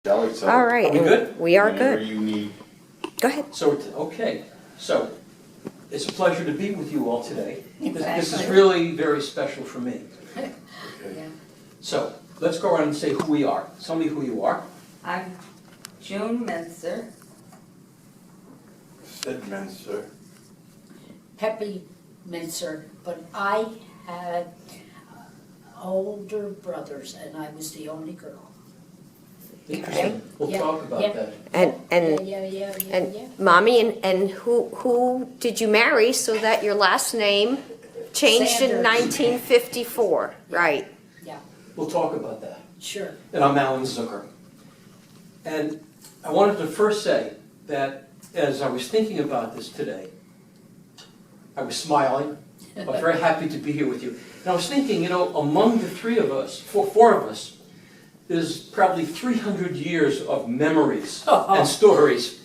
So All right. Are we good? We are whenever good. you need. Go ahead. So, so it's a pleasure to be with you all today. This is Exactly. really very special for me. Okay. Yeah. So let's go around and say who we are. Tell me who you are. I'm June Minzer, Sid Minster. Peppy Minzer, but I had older brothers and I was the only girl. Interesting. We'll Yeah, talk about yeah. that. And Yeah. mommy, and who did you marry so that your last name changed in Sanders. 1954? Right. We'll talk about that. Sure. And I'm Alan Zucker. And I wanted to first say that as I was thinking about this today, I was smiling. I was very happy to be here with you. And I was thinking, among the three of us, four of us, there's probably 300 years of memories and stories.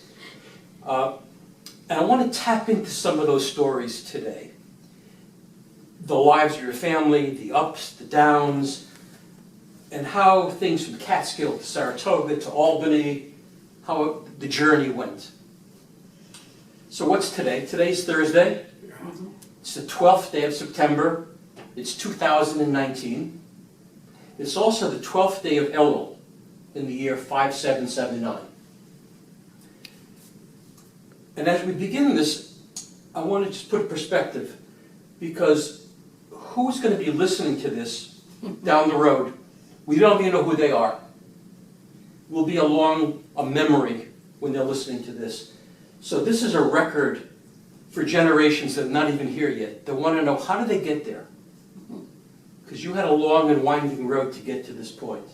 And I want to tap into some of those stories today. The lives of your family, the ups, the downs, and how things from Catskill to Saratoga to Albany, how the journey went. So what's today? Today's Thursday. It's the 12th day of September. It's 2019. It's also the 12th day of Elul in the year 5779. And as we begin this, I want to just put a perspective, because who's going to be listening to this down the road? We don't even know who they are. Will be along a memory when they're listening to this. So this is a record for generations that are not even here yet. They want to know, how did they get there? Because you had a long and winding road to get to this point.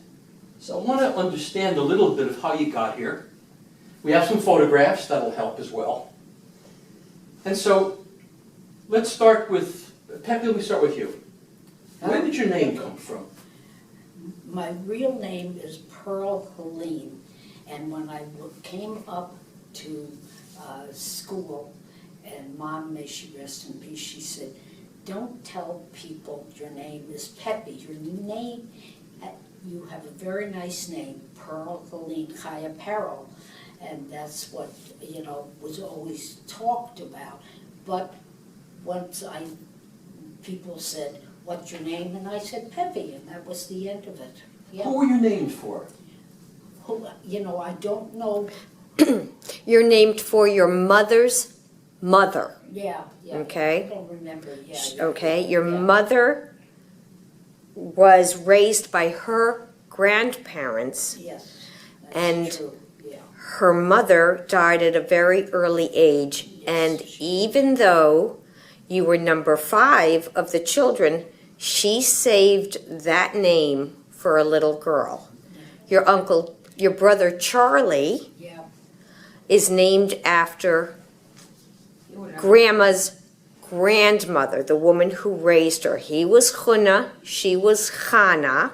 So I want to understand a little bit of how you got here. We have some photographs that'll help as well. And so let's start with, Peppy, let me start with you. Where did your name come from? My real name is Pearl Helene, and when I came up to school, and Mom, may she rest in peace, she said, "Don't tell people your name is Peppy. Your name, you have a very nice name, Pearl Helene Chaya Peril." And that's what, was always talked about. But once people said, "What's your name?" And I said, "Peppy," and that was the end of it. Yeah. Who were you named for? I don't know. You're named for your mother's mother. Yeah. Okay. I don't remember. Yeah. Okay. Your Yeah. mother was raised by her grandparents. Yes. That's And true. Yeah. Her mother died at a very early age, and even though you were number 5 of the children, she saved that name for a little girl. Your brother Charlie Yeah. is named after Grandma's grandmother, the woman who raised her. He was Chuna, she was Chana,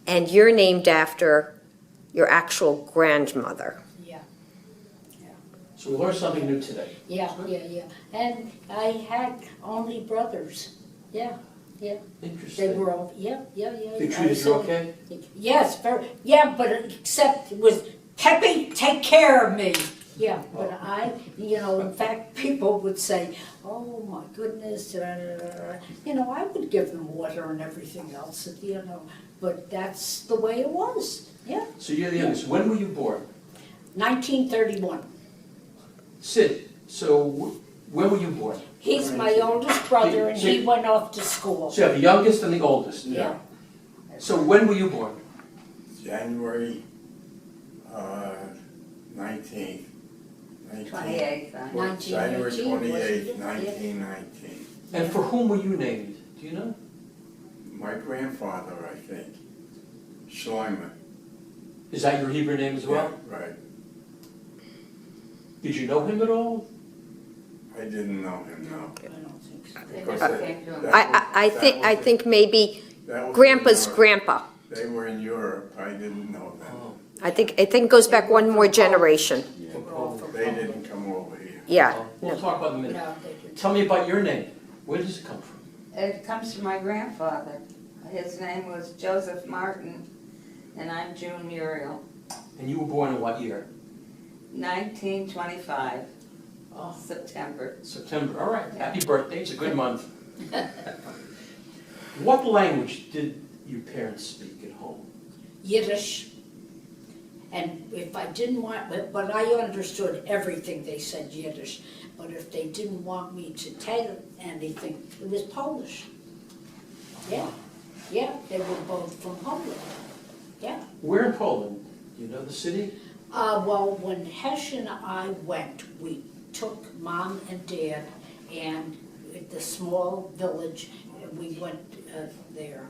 and you're named after your actual grandmother. Yeah. So we learned something new today. Yeah. And I had only brothers. Yeah. Interesting. They were all, yeah. They treated you okay? Yes, but except it was, "Peppy, take care of me." Yeah, but in fact, people would say, "Oh my goodness," I would give them water and everything else, but that's the way it was. Yeah. So you're the youngest. When were you born? 1931. Sid, so when were you born? He's my oldest brother, and he went off to school. So you have the youngest and the oldest. Yeah. So when were you born? January 19th. 28th. January 1918, wasn't 28th, it? 1919. And for whom were you named? Do you know? My grandfather, I think, Schleimer. Is that your Hebrew name as well? Yeah, right. Did you know him at all? I didn't know him, no. I don't think so. They Because just that- came to him. that I was- think maybe that was Grandpa's in Europe. grandpa. They were in Europe, I didn't know them. Oh. I think it goes back one more generation. They didn't come over here. Yeah. We'll talk about it in a minute. No, they didn't. Tell me about your name. Where does it come from? It comes from my grandfather. His name was Joseph Martin, And I'm June Muriel, And you were born in what year? 1925, Oh, September. September. All right. Happy birthday. It's a good month. What language did your parents speak at home? Yiddish. And if I didn't want, but I understood everything they said Yiddish. But if they didn't want me to tell anything, it was Polish. Yeah, yeah, they were both from Poland. Yeah. Where in Poland? Do you know the city? Well, when Hesh and I went, we took Mom and Dad and at the small village, and we went there.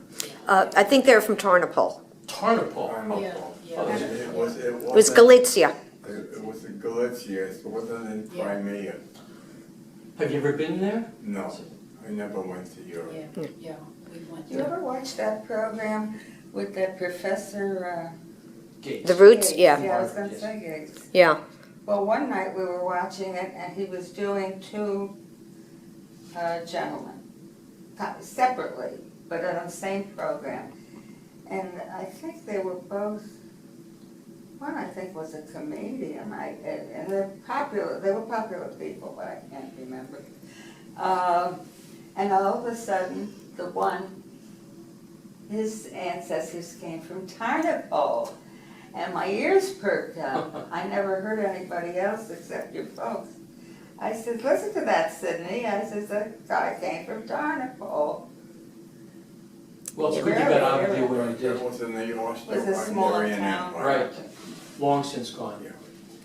I think they're from Tarnopol. Tarnopol. Yeah, yeah. Oh, It was, it It was wasn't, Galicia. it was in Galicia, it wasn't in Yeah. Crimea. Have you ever been there? No, I never went to Europe. Yeah, yeah, we went You there. ever watch that program with that Professor? Gates. The roots, Gates? yeah, Yeah, I was gonna Yes. say Gates. yeah. Well, one night we were watching it and he was doing two gentlemen, separately, but on the same program. And I think they were both, one I think was a comedian, and they're popular, they were popular people, but I can't remember. And all of a sudden, the one, his ancestors came from Tarnopol. And my ears perked up. I never heard anybody else except your folks. I said, listen to that, Sydney. I said, that guy came from Tarnopol. Well, it's good you got out of there when you It did. was in the It was a smaller Austro-Hungarian town. Empire. Right. Long since gone. Yeah.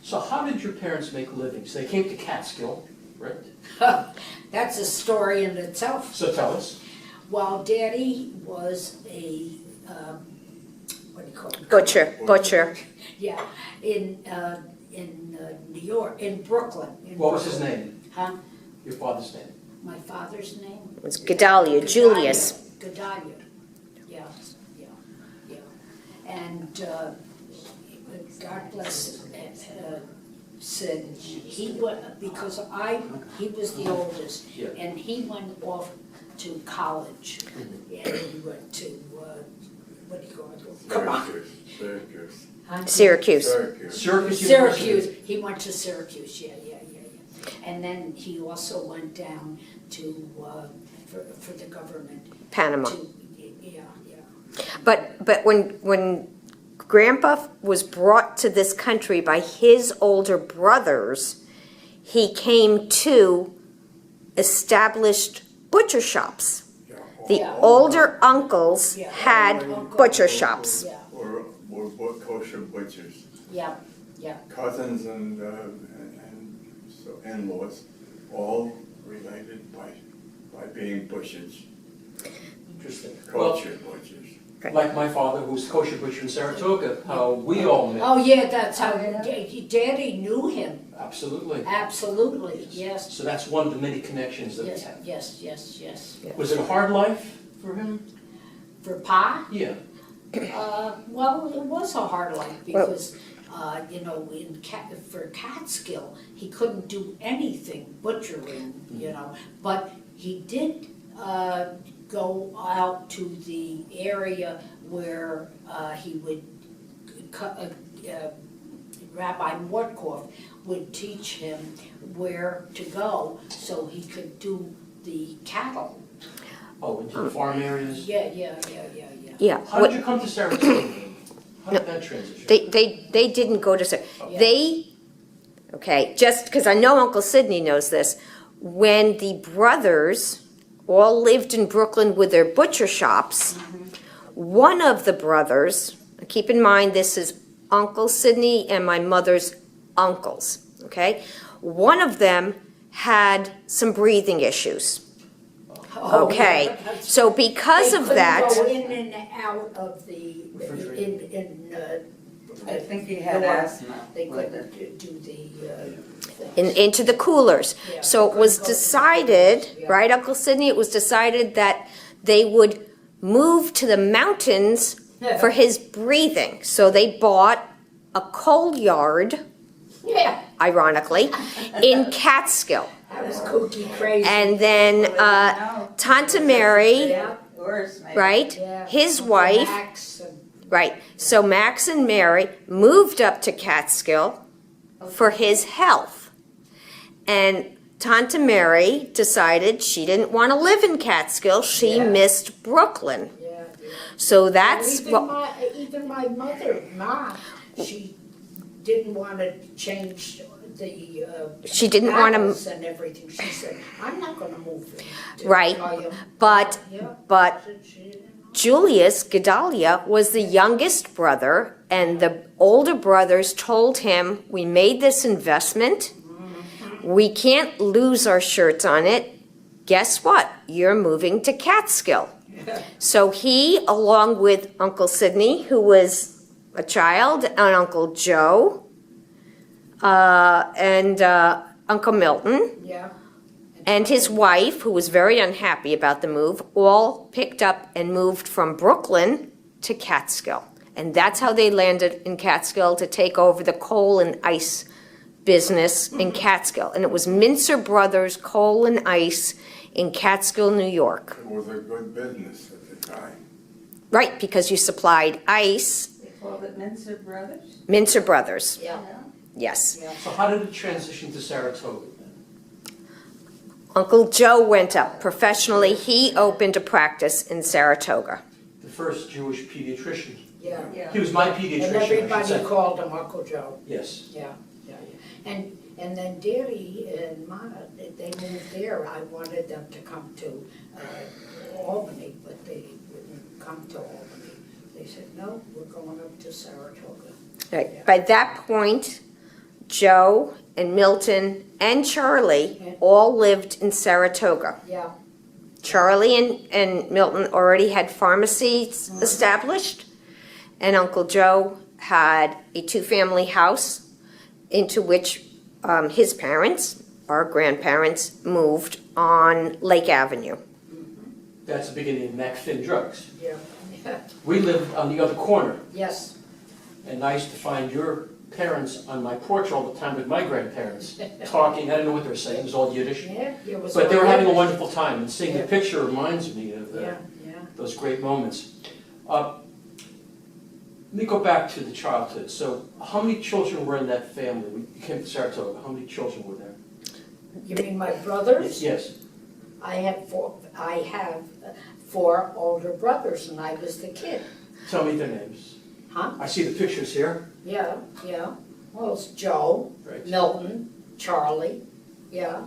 So how did your parents make livings? They came to Catskill, right? That's a story in itself. So tell us. Well, Daddy was a, what do you call it? Butcher. Yeah, in New York, in Brooklyn. in What was his Brooklyn. name? Huh? Your father's name? My father's name? It was Gedalia, Julius. Gedalia, yeah, yeah, yeah. And God bless Sid, he went, because he was the oldest, Yeah. and he went off to college. And he went to, what do you call it? Come on. Syracuse. Huh? Syracuse. Syracuse. Syracuse University. Syracuse, he went to Syracuse, yeah. And then he also went down to, for the government. Panama. Yeah. But when Grandpa was brought to this country by his older brothers, he came to established butcher shops. Yeah, The Yeah. older uncles Yeah. had butcher shops. Yeah, Were kosher butchers. yeah. Cousins and so in-laws, all related by being butchers, Interesting. Well, kosher butchers. like my father, who's kosher butcher in Saratoga, how we all met. Oh, yeah, that's how, Oh, yeah. Daddy knew him, Absolutely. absolutely, yes. So that's one of the many connections that we Yes, have. yes. Was it a hard life for him? For Pa, Yeah. well, it was a hard life because, for Catskill, he couldn't do anything butchering, but he did, go out to the area where, he would cut, Rabbi Mortkoff would teach him where to go so he could do the cattle. Oh, into the farm areas? Yeah. Yeah. How did you come to Saratoga? How did that transition? They didn't go to just because I know Uncle Sidney knows this, when the brothers all lived in Brooklyn with their butcher shops, one of the brothers, keep in mind this is Uncle Sidney and my mother's uncles, okay? One of them had some breathing issues. Oh, Okay, yeah. so because of that, They couldn't go in and out of the, I think he had Door. asthma. They with it. couldn't do the, into the coolers. Yeah, So it they was couldn't go- decided, Yeah. right, Uncle Sidney? It was decided that they would move to the mountains for his breathing. So they bought a coal yard, yeah, ironically, in Catskill. that was kooky crazy. And then No. Tante Mary, Yeah, Worse, maybe. right, yeah. his Uncle wife, Max and Right. So Max and Mary moved up to Catskill for his health. And Tante Mary decided she didn't want to live in Catskill. She Yeah. missed Brooklyn. Yeah, yeah. So that's Even what. even my mother, Ma, she didn't want to change the She didn't want to. apples and everything. She said, I'm not going to move to Right. William." But Yeah. but She didn't know. Julius Gedalia was the youngest brother, and the older brothers told him, "We made this investment. We can't lose our shirts on it. Guess what? You're moving to Catskill." So he, along with Uncle Sidney, who was a child, and Uncle Joe, and Uncle Milton, Yeah. and his wife, who was very unhappy about the move, all picked up and moved from Brooklyn to Catskill. And that's how they landed in Catskill to take over the coal and ice business in Catskill. And it was Mincer Brothers Coal and Ice in Catskill, New York. It was a good business at the time. Right, because you supplied ice. They called it Mincer Brothers? Mincer Brothers, Yeah. yes. Yeah. So how did it transition to Saratoga then? Uncle Joe went up professionally. He opened a practice in Saratoga. The first Jewish pediatrician. Yeah. Yeah. He was my And pediatrician, I should everybody say. called him Uncle Joe. Yes. Yeah, yeah, yeah. And then Daddy and Ma, they moved there. I wanted them to come to Albany, but they wouldn't come to Albany. They said, no, we're going up to Saratoga. Right. By that point, Joe and Milton and Charlie all lived in Saratoga. Yeah, Charlie and Milton already had pharmacies established, and Uncle Joe had a two-family house into which his parents, our grandparents, moved on Lake Avenue. That's the beginning of MacFin Drugs. yeah, yeah. We lived on the other corner, Yes, and I used to find your parents on my porch all the time with my grandparents, talking. I didn't know what they were saying, it was all Yiddish. yeah, it was. But they were having a all- wonderful time, and seeing the Yeah. picture reminds me of Yeah, yeah. those great moments. Let me go back to the childhood. So how many children were in that family? When you came to Saratoga, how many children were there? You mean my brothers? Yes. I have four older brothers, and I was the kid. Tell me their names. Huh? I see the pictures here. Yeah, yeah. Well, it's Joe, Right. Milton, Charlie, yeah.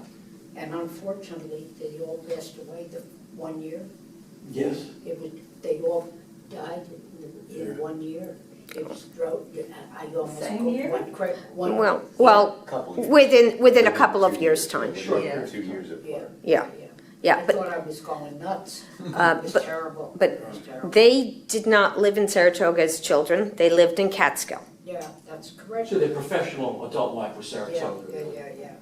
And unfortunately, they all passed away the 1 year. Yes. They all died in Yeah. 1 year. It was drought. I almost Same put year? one. Well, Couple years. within a couple of years' time. Sure. Yeah. 2 years Yeah, apart. Yeah. yeah. Yeah, I but thought I was going nuts. Uh, It was but- terrible. but It was terrible. they did not live in Saratoga as children. They lived in Catskill. Yeah, that's correct. So their professional adult life was Yeah, Saratoga. yeah.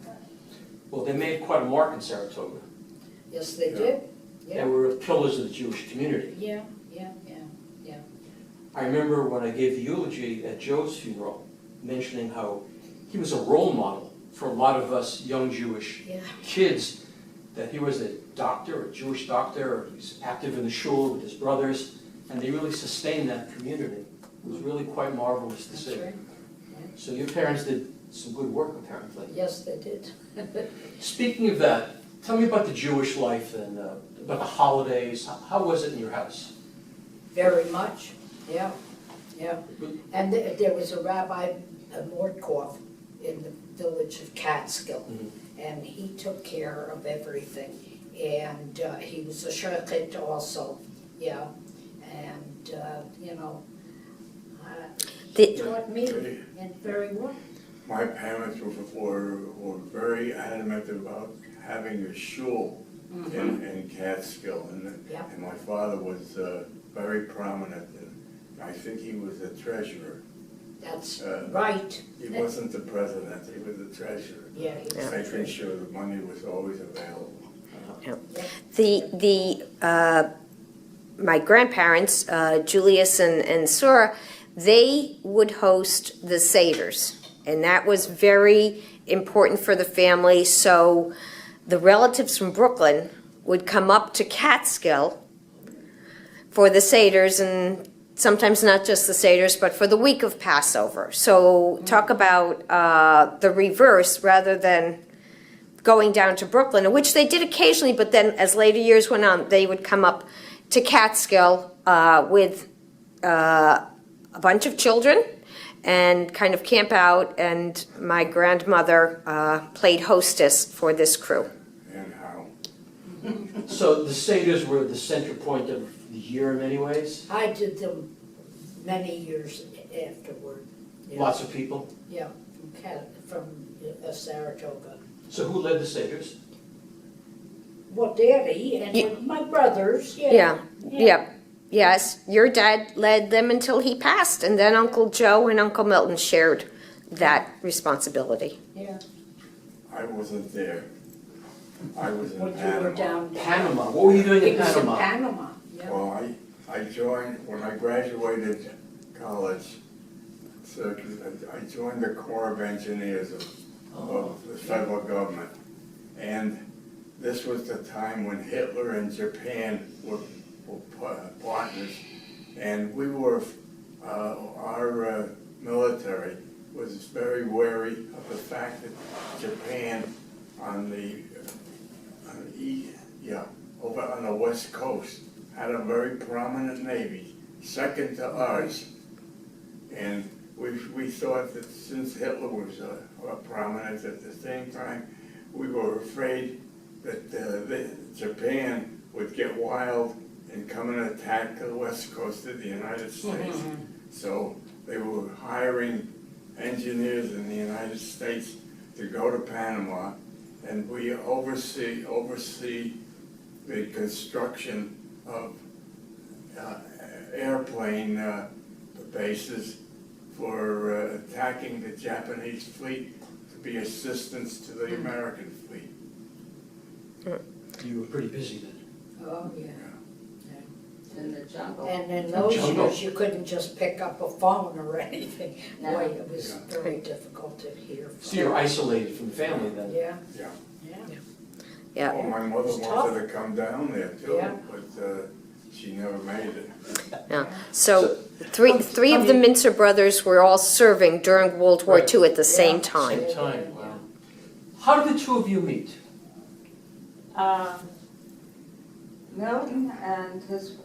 Well, they made quite a mark in Saratoga. Yes, they Yeah. did. They Yeah, were pillars of the Jewish community. yeah. I remember when I gave the eulogy at Joe's funeral, mentioning how he was a role model for a lot of us young Jewish Yeah. kids, that he was a doctor, a Jewish doctor, he's active in the shul with his brothers, and they really sustained that community. It was really quite marvelous to That's see. right. So your parents did some good work, apparently. Yes, they did. Speaking of that, tell me about the Jewish life and about the holidays. How was it in your house? Very much, yeah. And there was a Rabbi Mordkoff in the village of Catskill, and he took care of everything. And he was a shochet also, yeah. And, he The- taught me and very well. My parents were very adamant about having a shul in Catskill, Yeah. and my father was very prominent, and I think he was the treasurer. That's Uh, right. He wasn't the president, he was the treasurer, Yeah, he was making sure the money was always available. My grandparents, Julius and Sora, they would host the Seders, and that was very important for the family. So the relatives from Brooklyn would come up to Catskill for the Seders, and sometimes not just the Seders, but for the week of Passover. So talk about the reverse rather than going down to Brooklyn, which they did occasionally, but then as later years went on, they would come up to Catskill with a bunch of children and kind of camp out, and my grandmother played hostess for this crew. And how? So the Seders were the center point of the year in many ways? I did them many years afterward. Yeah. Lots of people? Yeah, from Saratoga. So who led the Seders? Well, Daddy and my brothers, Yeah. Yes, your dad led them until he passed, and then Uncle Joe and Uncle Milton shared that responsibility. Yeah. I wasn't there. I was in When you were Panama. down there. Panama. What were you doing in It was in Panama? Panama, yeah. Well, I joined, when I graduated college, so I joined the Corps of Engineers of the federal government. And this was the time when Hitler and Japan were partners. And we were, our military was very wary of the fact that Japan over on the West Coast had a very prominent navy, second to ours. And we thought that since Hitler was prominent at the same time, we were afraid that Japan would get wild and come and attack the West Coast of the United States. So they were hiring engineers in the United States to go to Panama, and we oversee the construction of airplane bases for attacking the Japanese fleet to be assistance to the American fleet. You were pretty busy then. Oh, yeah. In the jungle. And in those Jungle. years, you couldn't just pick up a phone or anything. No. Boy, it was Yeah. very difficult to hear. So you're isolated from the family then? Yeah, Yeah. yeah. Yeah. Well, my mother It's wanted to come down there too, Yeah. but she never made it. Yeah. So three tell of the me- Mincer brothers were all serving during World War Right. II at the same Yeah. time. Same time, wow. How did the two of you meet? Milton and his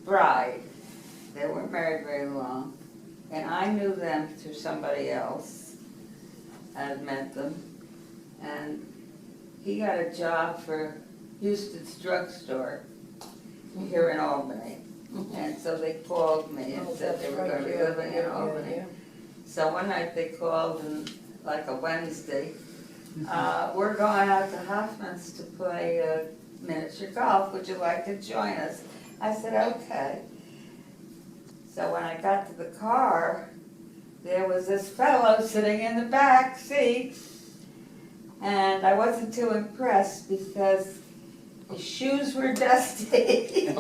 bride, they weren't married very long, and I knew them through somebody else. I had met them, and he got a job for Houston's drugstore here in Albany. And so they called me and Oh, said they that's were right, gonna be yeah, living in yeah, Albany. yeah. So one night they called, and like a Wednesday, we're going out to Hoffman's to play miniature golf, would you like to join us? I said, okay. So when I got to the car, there was this fellow sitting in the back seat, and I wasn't too impressed because his shoes were dusty,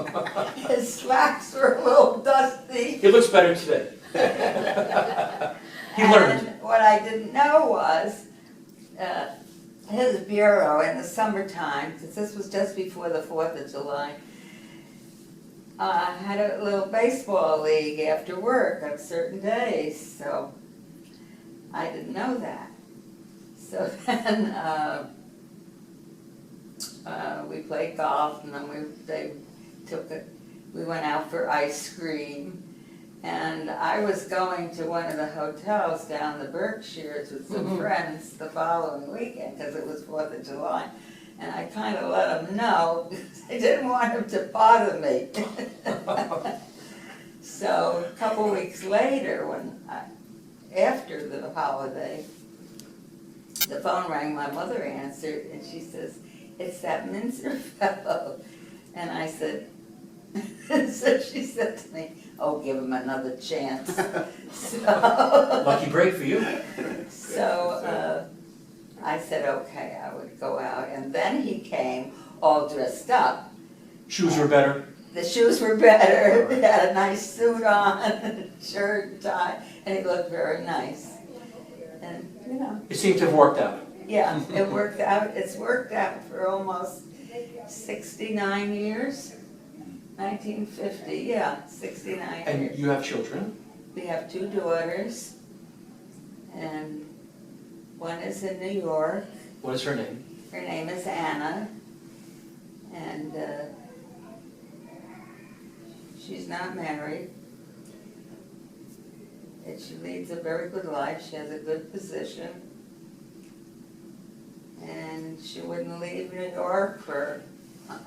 his slacks were a little dusty. He looks better today. He learned. And what I didn't know was, his bureau in the summertime, because this was just before the 4th of July, had a little baseball league after work on certain days, so I didn't know that. So then we played golf, and then we went out for ice cream. And I was going to one of the hotels down the Berkshires with some friends the following weekend, because it was 4th of July. And I kind of let them know, because I didn't want them to bother me. So a couple weeks later, after the holiday, the phone rang, my mother answered, and she says, "It's that Mincer fellow." And I said, so she said to me, "Oh, give him another chance." Lucky break for you. So I said, okay, I would go out. And then he came all dressed up. Shoes were better. The shoes were better. He had a nice suit on, shirt and tie, and he looked very nice. And, you know, It seemed to have worked out. yeah, it worked out. It's worked out for almost 69 years. 1950, yeah, 69 And years. you have children? We have 2 daughters, and one is in New York. What is her name? Her name is Anna, and she's not married. And she leads a very good life. She has a good position. And she wouldn't leave New York for,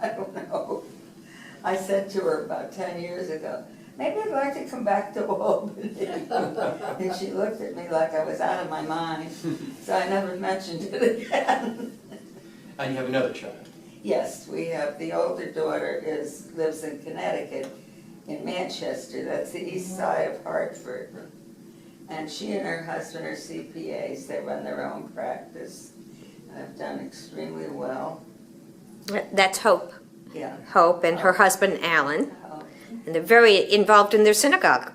I don't know. I said to her about 10 years ago, maybe I'd like to come back to Albany. And she looked at me like I was out of my mind. So I never mentioned it again. And you have another child? Yes, we have, the older daughter lives in Connecticut, in Manchester, that's the east side of Hartford. And she and her husband are CPAs, they run their own practice, and have done extremely well, That's Hope. yeah. Hope and her husband Alan, Oh, and they're very involved in their synagogue.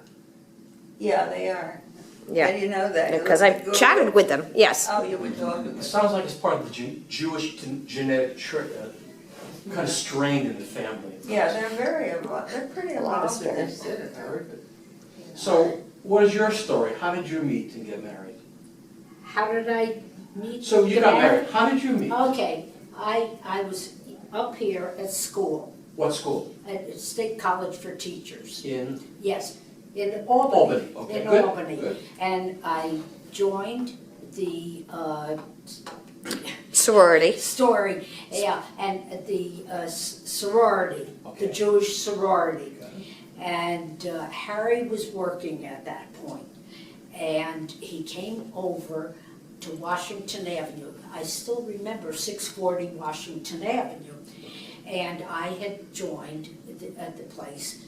yeah, they are. How Yeah, do you know that? You because looked I've at Google? chatted with them. Yes. Oh, you were talking. It sounds like it's part of the Jewish genetic kind of strain in the family. Yeah, they're they're pretty involved. Very good. So, what is your story? How did you meet and get married? How did I meet? So you get got married. How did you meet? Okay, I was up here at school, What school? at State College for Teachers. In Yes, in Albany. Albany. Okay, In good, Albany. good. And I joined the Sorority. story, yeah, and the sorority, the Okay. Jewish sorority. And Harry was working at that point, and he came over to Washington Avenue. I still remember 640 Washington Avenue. And I had joined at the place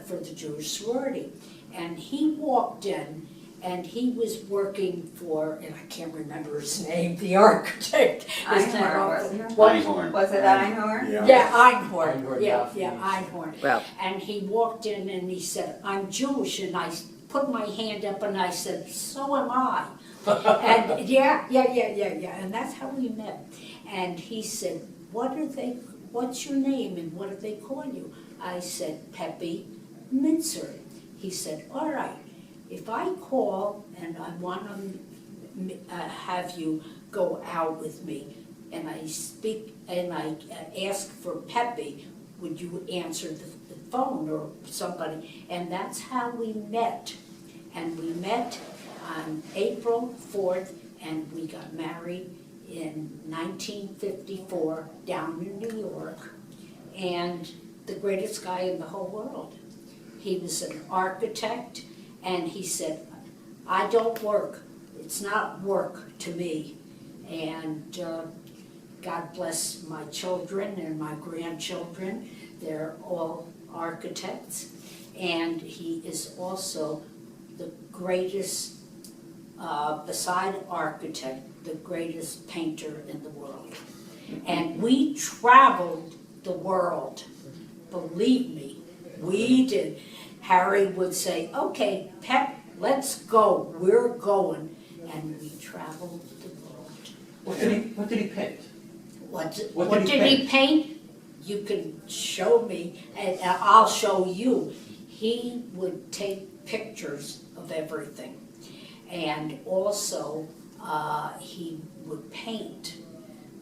for the Jewish sorority. And he walked in, and he was working for, and I can't remember his name, the architect. His name- Einhorn, wasn't it? What? Einhorn. Was it Einhorn? Yeah. Yeah, Einhorn, Einhorn, yeah, yeah. Einhorn. Well, And he walked in and he said, I'm Jewish, and I put my hand up and I said, so am I. And yeah, and that's how we met. And he said, what's your name and what do they call you? I said, Peppy Minzer. He said, all right, if I call and I want to have you go out with me, and I speak and I ask for Peppy, would you answer the phone or somebody? And that's how we met. And we met on April 4th, and we got married in 1954 down in New York. And the greatest guy in the whole world. He was an architect, and he said, I don't work. It's not work to me. And God bless my children and my grandchildren. They're all architects. And he is also the greatest, beside architect, the greatest painter in the world. And we traveled the world. Believe me, we did. Harry would say, okay, Pep, let's go. We're going. And we traveled the world. What did he paint? What What did he did he paint? You can show me, and I'll show you. He would take pictures of everything. And also, he would paint.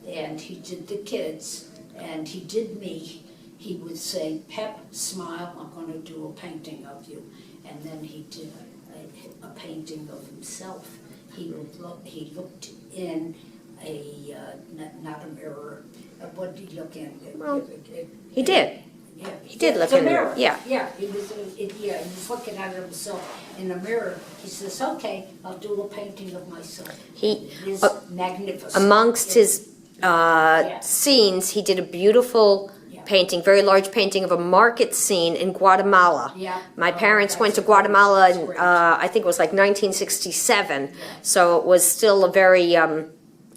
And he did the kids, and he did me. He would say, Pep, smile, I'm going to do a painting of you. And then he did a painting of himself. He looked in not a mirror. What did he look in? Well, he did. Yeah, He did look the in the mirror. mirror, yeah. Yeah, he was looking at himself in the mirror. He says, okay, I'll do a painting of myself. He, It is magnificent. amongst his Yeah. scenes, he did a beautiful Yeah. painting, very large painting of a market scene in Guatemala. Yeah. My Oh, parents went to that's Guatemala in, great. I think it was like 1967, so it was still a very,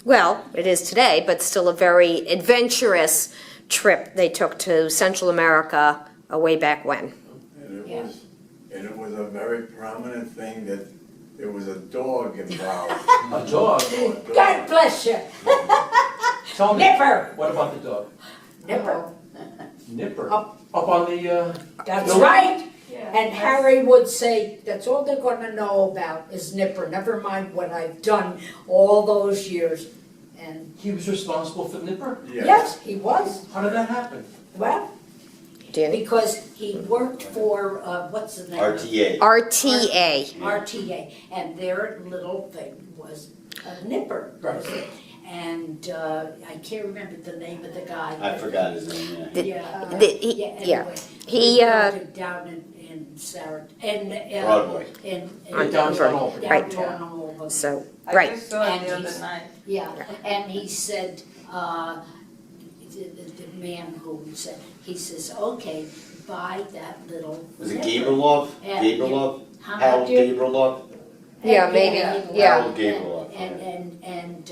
well, it is today, but still a very adventurous trip they took to Central America way back when. Yeah. And it was a very prominent thing that there was a dog involved. A dog? God bless you. Tell me. Nipper. What about the dog? Nipper. Nipper. Up. Up on the, That's No. right. Yeah, And that's- Harry would say, that's all they're gonna know about is Nipper, never mind what I've done all those years. And he was responsible for Nipper? yes, he was. How did that happen? Well, Danny? because he worked for, what's the name? RTA. RTA. RTA, and their little thing was a Nipper. Right. And I can't remember the name of the guy. I forgot his name, yeah. The- Yeah. yeah. Anyway, He, built it down in Sarah, Broadway. in On Downtown Broadway. Albany. Right. downtown Albany. So, I right. just saw it And the other he's- night. Yeah, and he said, the man who said, he says, okay, buy that little. Was it Nipper." Gabrielov? Yeah. Gabrielov? How Harold much did- Gabrielov? Yeah, maybe, yeah. Harold Gabrielov. And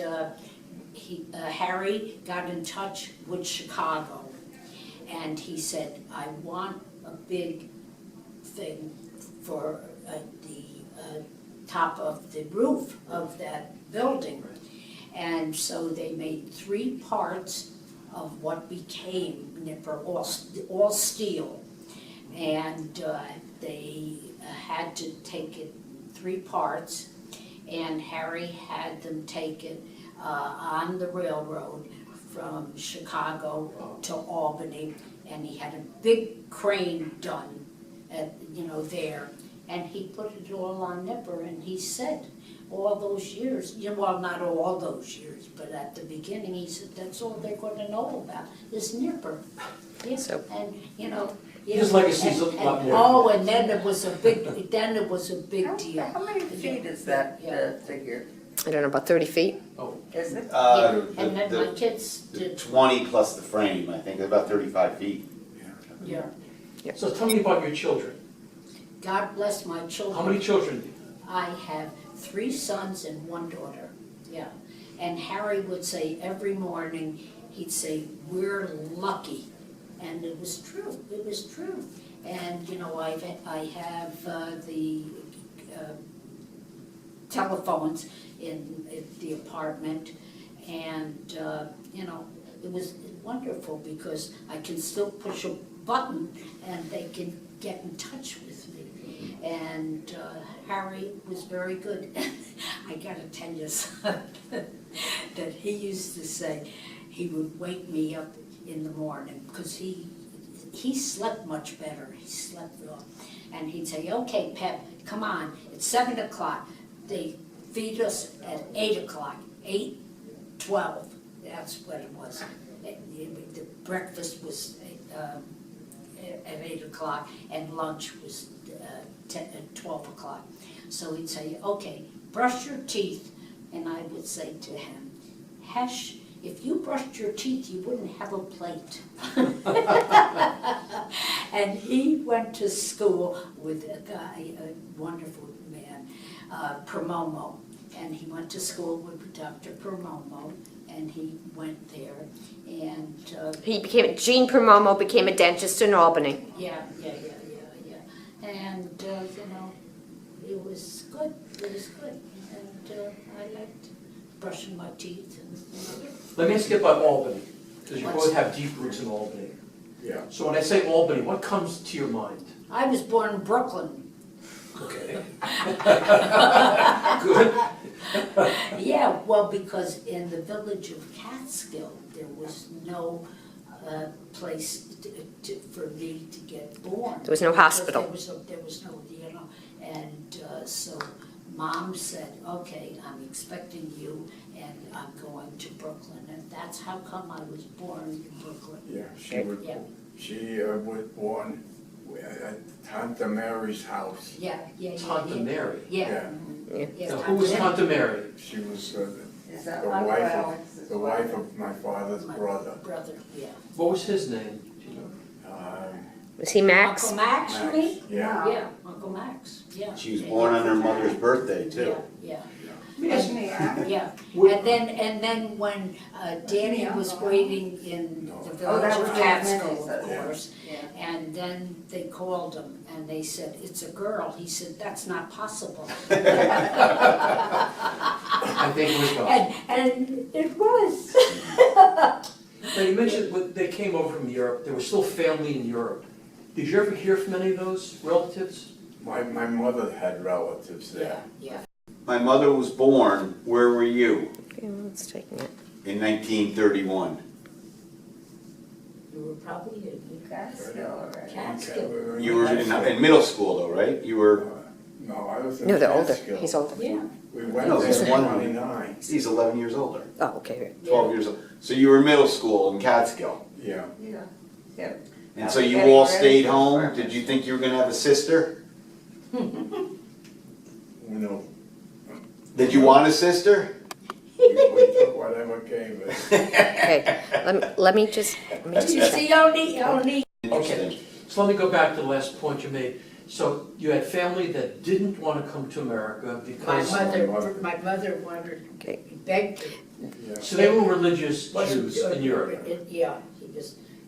Harry got in touch with Chicago, and he said, I want a big thing for the top of the roof of that building. And so they made 3 parts of what became Nipper, all steel. And they had to take it 3 parts, and Harry had them take it on the railroad from Chicago to Albany, and he had a big crane done at, there. And he put it all on Nipper, and he said, all those years, well, not all those years, but at the beginning, he said, that's all they're gonna know about, is Nipper. Yeah, So- and, His legacy's a lot and- more. Oh, and then it was a big deal. How many feet is that figure? I don't know, about 30 feet? Is it? Yeah, and then my The kids the did, 20 plus the frame, I think, about 35 feet. yeah. So tell me about your children. God bless my children. How many children? I have 3 sons and 1 daughter, yeah. And Harry would say every morning, he'd say, we're lucky. And it was true, it was true. And, I have the telephones in the apartment, and, it was wonderful because I can still push a button and they can get in touch with me. And Harry was very good. I gotta tell you something, that he used to say, he would wake me up in the morning, because he slept much better, he slept well. And he'd say, okay, Pep, come on, it's 7 o'clock. They feed us at 8 o'clock, 8:12, that's what it was. The breakfast was at 8 o'clock, and lunch was 12 o'clock. So he'd say, okay, brush your teeth, and I would say to him, Hesh, if you brushed your teeth, you wouldn't have a plate. And he went to school with a guy, a wonderful man, Promomo. And he went to school with Dr. Promomo, and he went there. And Gene Promomo became a dentist in Albany. yeah. And, it was good, And I liked brushing my teeth and. Let me ask you about Albany, because you What's- both have deep roots in Albany. Yeah. So when I say Albany, what comes to your mind? I was born in Brooklyn. Okay. Good. Yeah, well, because in the village of Catskill, there was no place for me to get born. There was no Because hospital. There was no, and so Mom said, okay, I'm expecting you, and I'm going to Brooklyn, and that's how come I was born in Brooklyn. Yeah, Yeah. she was born at Tante Mary's house. Yeah. Tante Mary. Yeah. Yeah. Yeah, Now, who was Tante Mary? She was Is that the Uncle wife Alex's of, the wife of my father's My brother. brother, yeah. What was his name? Do you know? Was he Max? Uncle Max, you mean? Yeah. Yeah, Uncle Max, yeah. She was born on her mother's birthday, too. Yeah, Isn't he, huh? yeah. Would- And then when Danny was waiting in the Oh, village that of was Catskill, Danny, of yeah. course, Yeah. and then they called him and they said, it's a girl. He said, that's not possible. I think it was God. And it was. Now, you mentioned when they came over from Europe, there was still family in Europe. Did you ever hear from any of those relatives? My mother had relatives there. Yeah. My mother was born, where were you? Okay, well, it's taking it. In 1931. You were probably in Catskill already. Catskill. You were in middle school though, right? You were, No, I was in No, they're older. Catskill. He's older. Yeah. We went No, there he's at one. 29. he's 11 years older, Oh, okay. 12 years old. So you were in middle school in Catskill. Yeah. Yeah, yeah. And so you all stayed home? Did you think you were gonna have a sister? No, Did you want a sister? we took whatever came. Okay, let me just It's the only. Interesting. So let me go back to the last point you made. So you had family that didn't want to come to America My because, mother wanted, Okay. begged her. Yeah. so they were religious Wasn't- Jews in Europe. Yeah,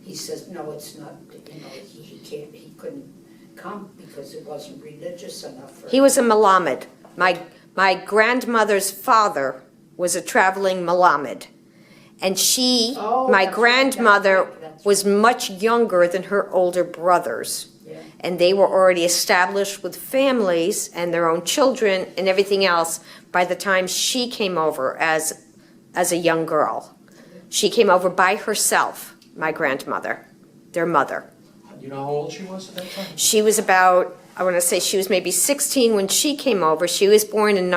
he says, no, it's not, he couldn't come because it wasn't religious enough for him. He was a Malamed. My grandmother's father was a traveling Malamed. And she, Oh, my that's right, grandmother, that's right. was much younger than her older brothers. Yeah. And they were already established with families and their own children and everything else by the time she came over as a young girl. She came over by herself, my grandmother, their mother. You know how old she was at that time? She was about, I want to say she was maybe 16 when she came over. She was born in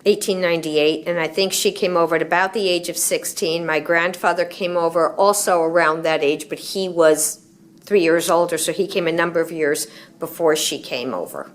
1898, and I think she came over at about the age of 16. My grandfather came over also around that age, but he was 3 years older, so he came a number of years before she came over.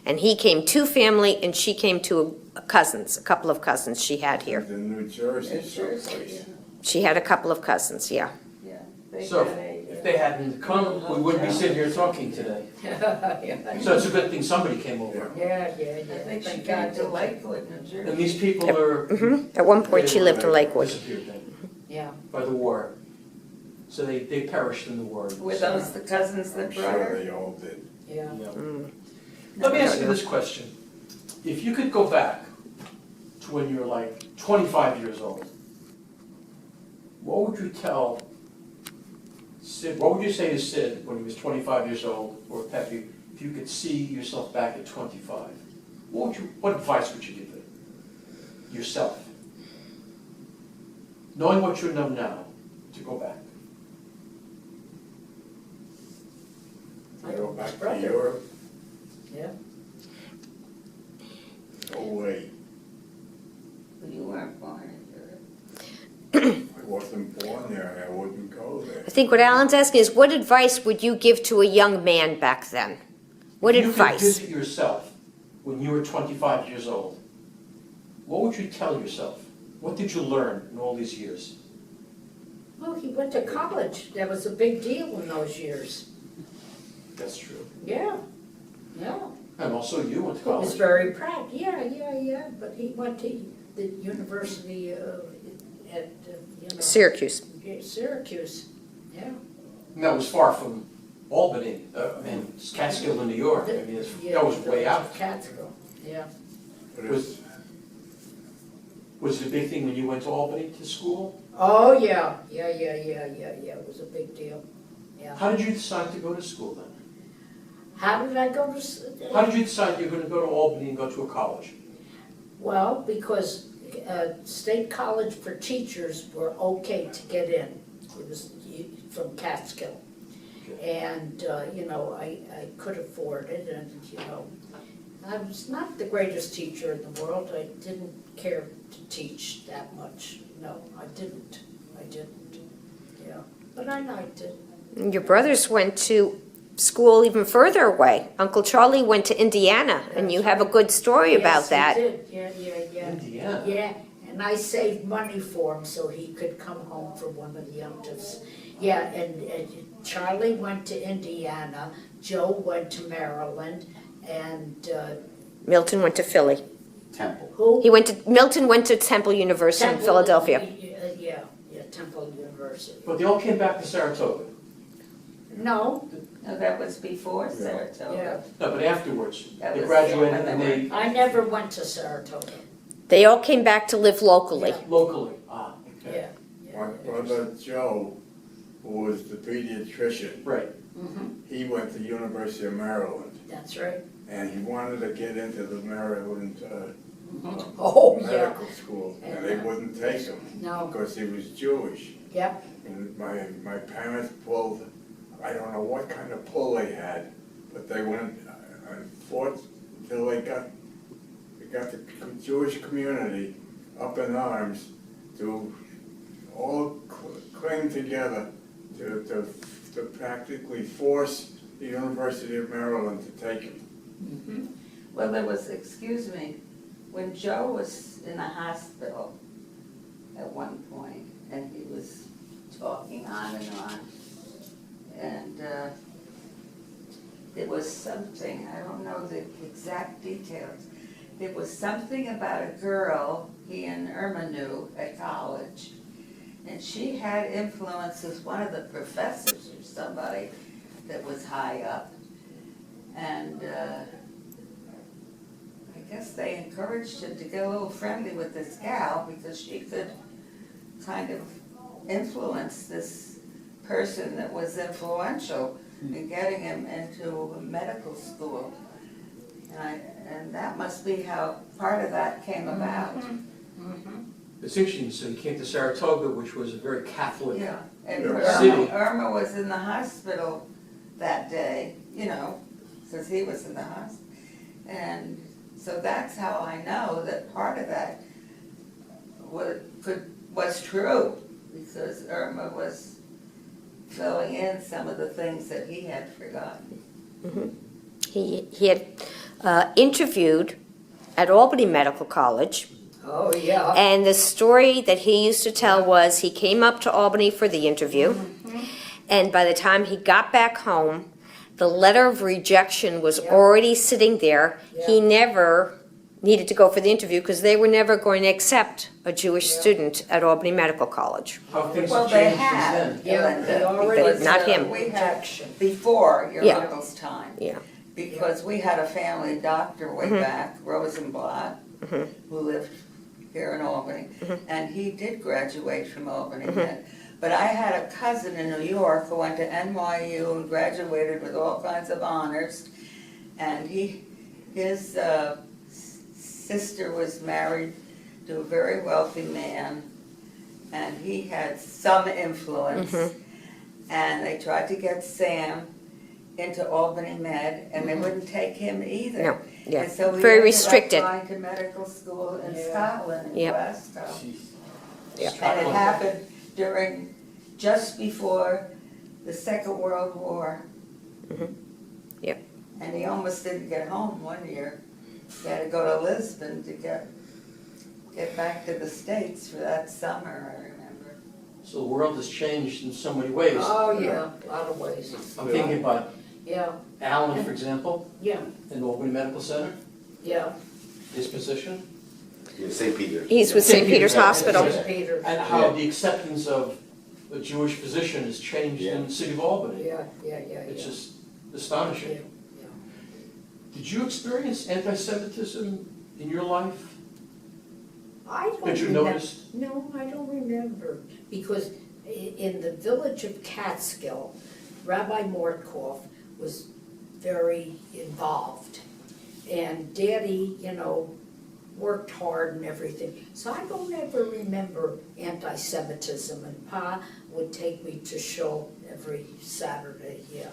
And he came to family, and she came to cousins, a couple of cousins she had here. In New Jersey someplace. She had a couple of cousins, yeah. Yeah. They So had if they hadn't come, we wouldn't be sitting here talking today. Yeah, So it's a good thing somebody came over. yeah. I think she Thank came God. to Lakewood, New Jersey. And these people are. At one point, she lived in Lakewood. Disappeared then Yeah. by the war. So they perished in the war. Were those the cousins I'm that brought sure her? they all did. Yeah. Let me ask you this question. If you could go back to when you were like 25 years old, what would you tell Sid, what would you say to Sid when he was 25 years old, or Peppy, if you could see yourself back at 25? What advice would you give them? Yourself? Knowing what you know now, to go back. Go back to Brother. Europe, Yeah. no way. You weren't born in Europe. I wasn't born there, I wouldn't go there. I think what Alan's asking is, what advice would you give to a young man back then? What If you could advice? visit yourself when you were 25 years old, what would you tell yourself? What did you learn in all these years? Well, he went to college. That was a big deal in those years. That's true. Yeah. Yeah. And also you went to He was college. very proud. Yeah. But he went to the university at Syracuse. Syracuse. Yeah. And that was far from Albany, it's Catskill in New York. I mean, that was way out. Catskill. Yeah. But Was- Was it a big thing when you went to Albany to school? Oh yeah. Yeah. It was a big deal. Yeah. How did you decide to go to school then? How did I go to? How did you decide you were going to go to Albany and go to a college? Well, because state college for teachers were okay to get in. It was from Catskill. And, I could afford it and, I was not the greatest teacher in the world. I didn't care to teach that much. No, I didn't. Yeah, but I liked it. Your brothers went to school even further away. Uncle Charlie went to Indiana, and you have a good story about that. Yes, he did. Yeah. Indiana. Yeah, and I saved money for him so he could come home for one of the youngsters. Yeah, and Charlie went to Indiana, Joe went to Maryland, and Milton went to Philly. Temple. who? Milton went to Temple University in Temple, Philadelphia. Yeah, Temple University. But they all came back to Saratoga. No, No, that was before Saratoga. yeah, No, but afterwards, That they was graduated when and they they, I never went to Saratoga. They all came back to live locally. Yeah. locally, okay. Yeah, My brother Joe, who was the pediatrician, Right. he went to University of Maryland, That's right. and he wanted to get into the Maryland Oh, yeah. medical school, and they Yeah. wouldn't take him No, because he was Jewish. yep, And my parents pulled, I don't know what kind of pull they had, but they went and fought until they got the Jewish community up in arms to all cling together to practically force the University of Maryland to take him. Well, there was, excuse me, when Joe was in the hospital at one point, and he was talking on, and it was something, I don't know the exact details, it was something about a girl he and Irma knew at college, and she had influence as one of the professors or somebody that was high up, and I guess they encouraged him to get a little friendly with this gal because she could kind of influence this person that was influential in getting him into medical school. And that must be how part of that came about. It's interesting, so he came to Saratoga, which was a very Catholic. Yeah, and Yeah. City. Irma was in the hospital that day, you know, because he was in the hospital. And so that's how I know that part of that was true, because Irma was filling in some of the things that he had forgotten. He had interviewed at Albany Medical College, oh, yeah. and the story that he used to tell was he came up to Albany for the interview, and by the time he got back home, the letter of rejection was Yeah. already sitting there. He Yeah. never needed to go for the interview because they were never going to accept a Jewish Yeah. student at Albany Medical College. How things Well, have they changed since had. then. Yeah, Linda, they already But because, not him. We had, Rejection. before your Yeah. uncle's time. Yeah. Because we had a family doctor way back, Rosenblatt, who lived here in Albany, and he did graduate from Albany. But I had a cousin in New York who went to NYU and graduated with all kinds of honors, and his sister was married to a very wealthy man, and he had some influence. And they tried to get Sam into Albany Med, and they wouldn't take him either. No, yeah. And so we Very ended restricted. up going to medical school in Yeah. Scotland, in Yep. Glasgow. Yeah. And it happened just before the Second World War. Yep. And he almost didn't get home one year. He had to go to Lisbon to get back to the States for that summer, I remember. So the world has changed in so many ways. Oh, yeah, a lot of ways. I'm thinking about Yeah, Alan, for example, yeah, in Albany Medical Center, yeah. his position, Yeah, St. Peter. He's with St. Peter's Hospital. Yeah. Peter. and how the acceptance of a Jewish physician has changed in the city of Albany. Yeah, yeah, It's yeah. just astonishing. Yeah. Did you experience anti-Semitism in your life I don't that you remember. noticed? No, I don't remember, because in the village of Catskill, Rabbi Mortkoff was very involved. And Daddy, worked hard and everything. So I don't ever remember anti-Semitism, and Pa would take me to shul every Saturday, yeah.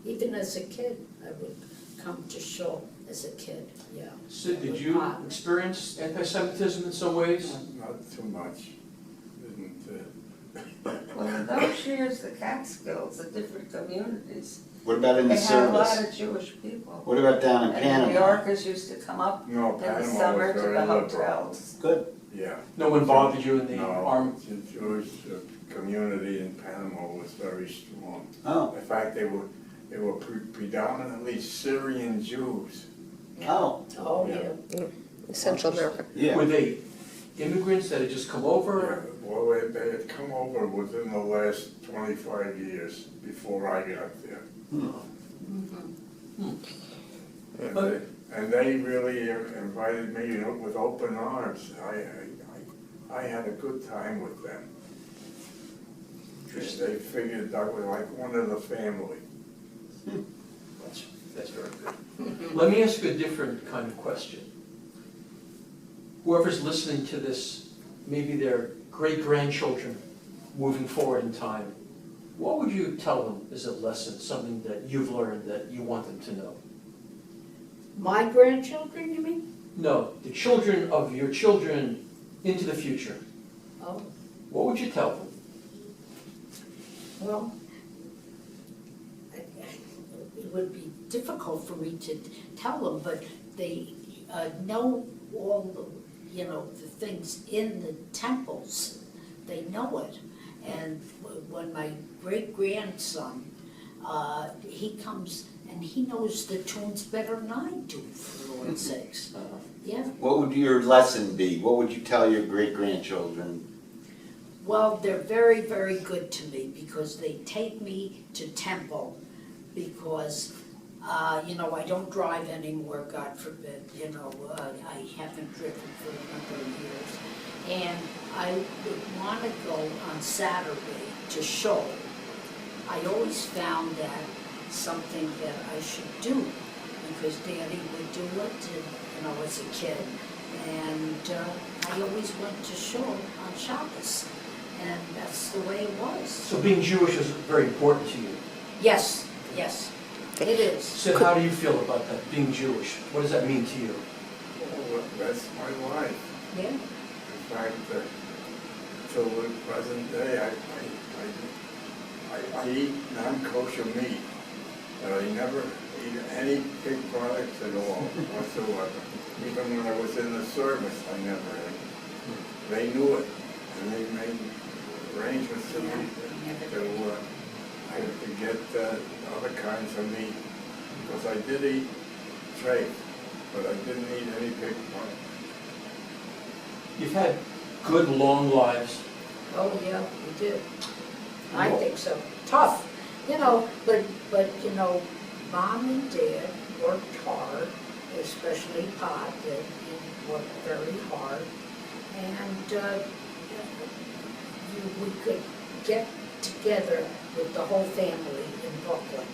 Even as a kid, I would come to shul as a kid, yeah. Sid, did With you Pa. experience anti-Semitism in some ways? Not too much. Didn't, Well, in those years, the Catskills, the different communities, What about in they the had a lot service? of Jewish people. What about down in And the New Panama? Yorkers used to come up no, in the Panama summer was to very the liberal. hotels. Good. Yeah. No one bothered you in the No, army? the Jewish community in Panama was very strong. Oh, In fact, they were predominantly Syrian Jews. oh, Oh, Yeah. yeah. Central America. yeah. Were they immigrants that had just come over? Well, they had come over within the last 25 years before I got there. And they really invited me with open arms. I had a good time with them. Because they figured I was like one of the family. That's very good. Let me ask you a different kind of question. Whoever's listening to this, maybe their great-grandchildren moving forward in time, what would you tell them as a lesson, something that you've learned that you want them to know? My grandchildren, you mean? No, the children of your children into the future. Oh, What would you tell them? well, it would be difficult for me to tell them, but they know all the, the things in the temples. They know it. And when my great-grandson, he comes and he knows the tunes better than I do, for Lord's sakes. Yeah. What would your lesson be? What would you tell your great-grandchildren? Well, they're very, very good to me because they take me to temple because, I don't drive anymore, God forbid, I haven't driven for a number of years. And I would want to go on Saturday to show. I always found that something that I should do because Daddy would do it, as a kid. And I always went to show on Shabbos, and that's the way it was. So being Jewish is very important to you. Yes, yes, it is. So how do you feel about that, being Jewish? What does that mean to you? Well, that's my life. Yeah. In fact, till the present day, I eat non-kosher meat, but I never eat any pig products at all whatsoever. Even when I was in the service, I never ate. They knew it, and they made arrangements to me to get other kinds of meat. Because I did eat steak, but I didn't eat any pig products. You've had good, long lives. Oh, yeah, we did. I think so. Tough, but Mom and Dad worked hard, especially Pop did. He worked very hard. And we could get together with the whole family in Brooklyn,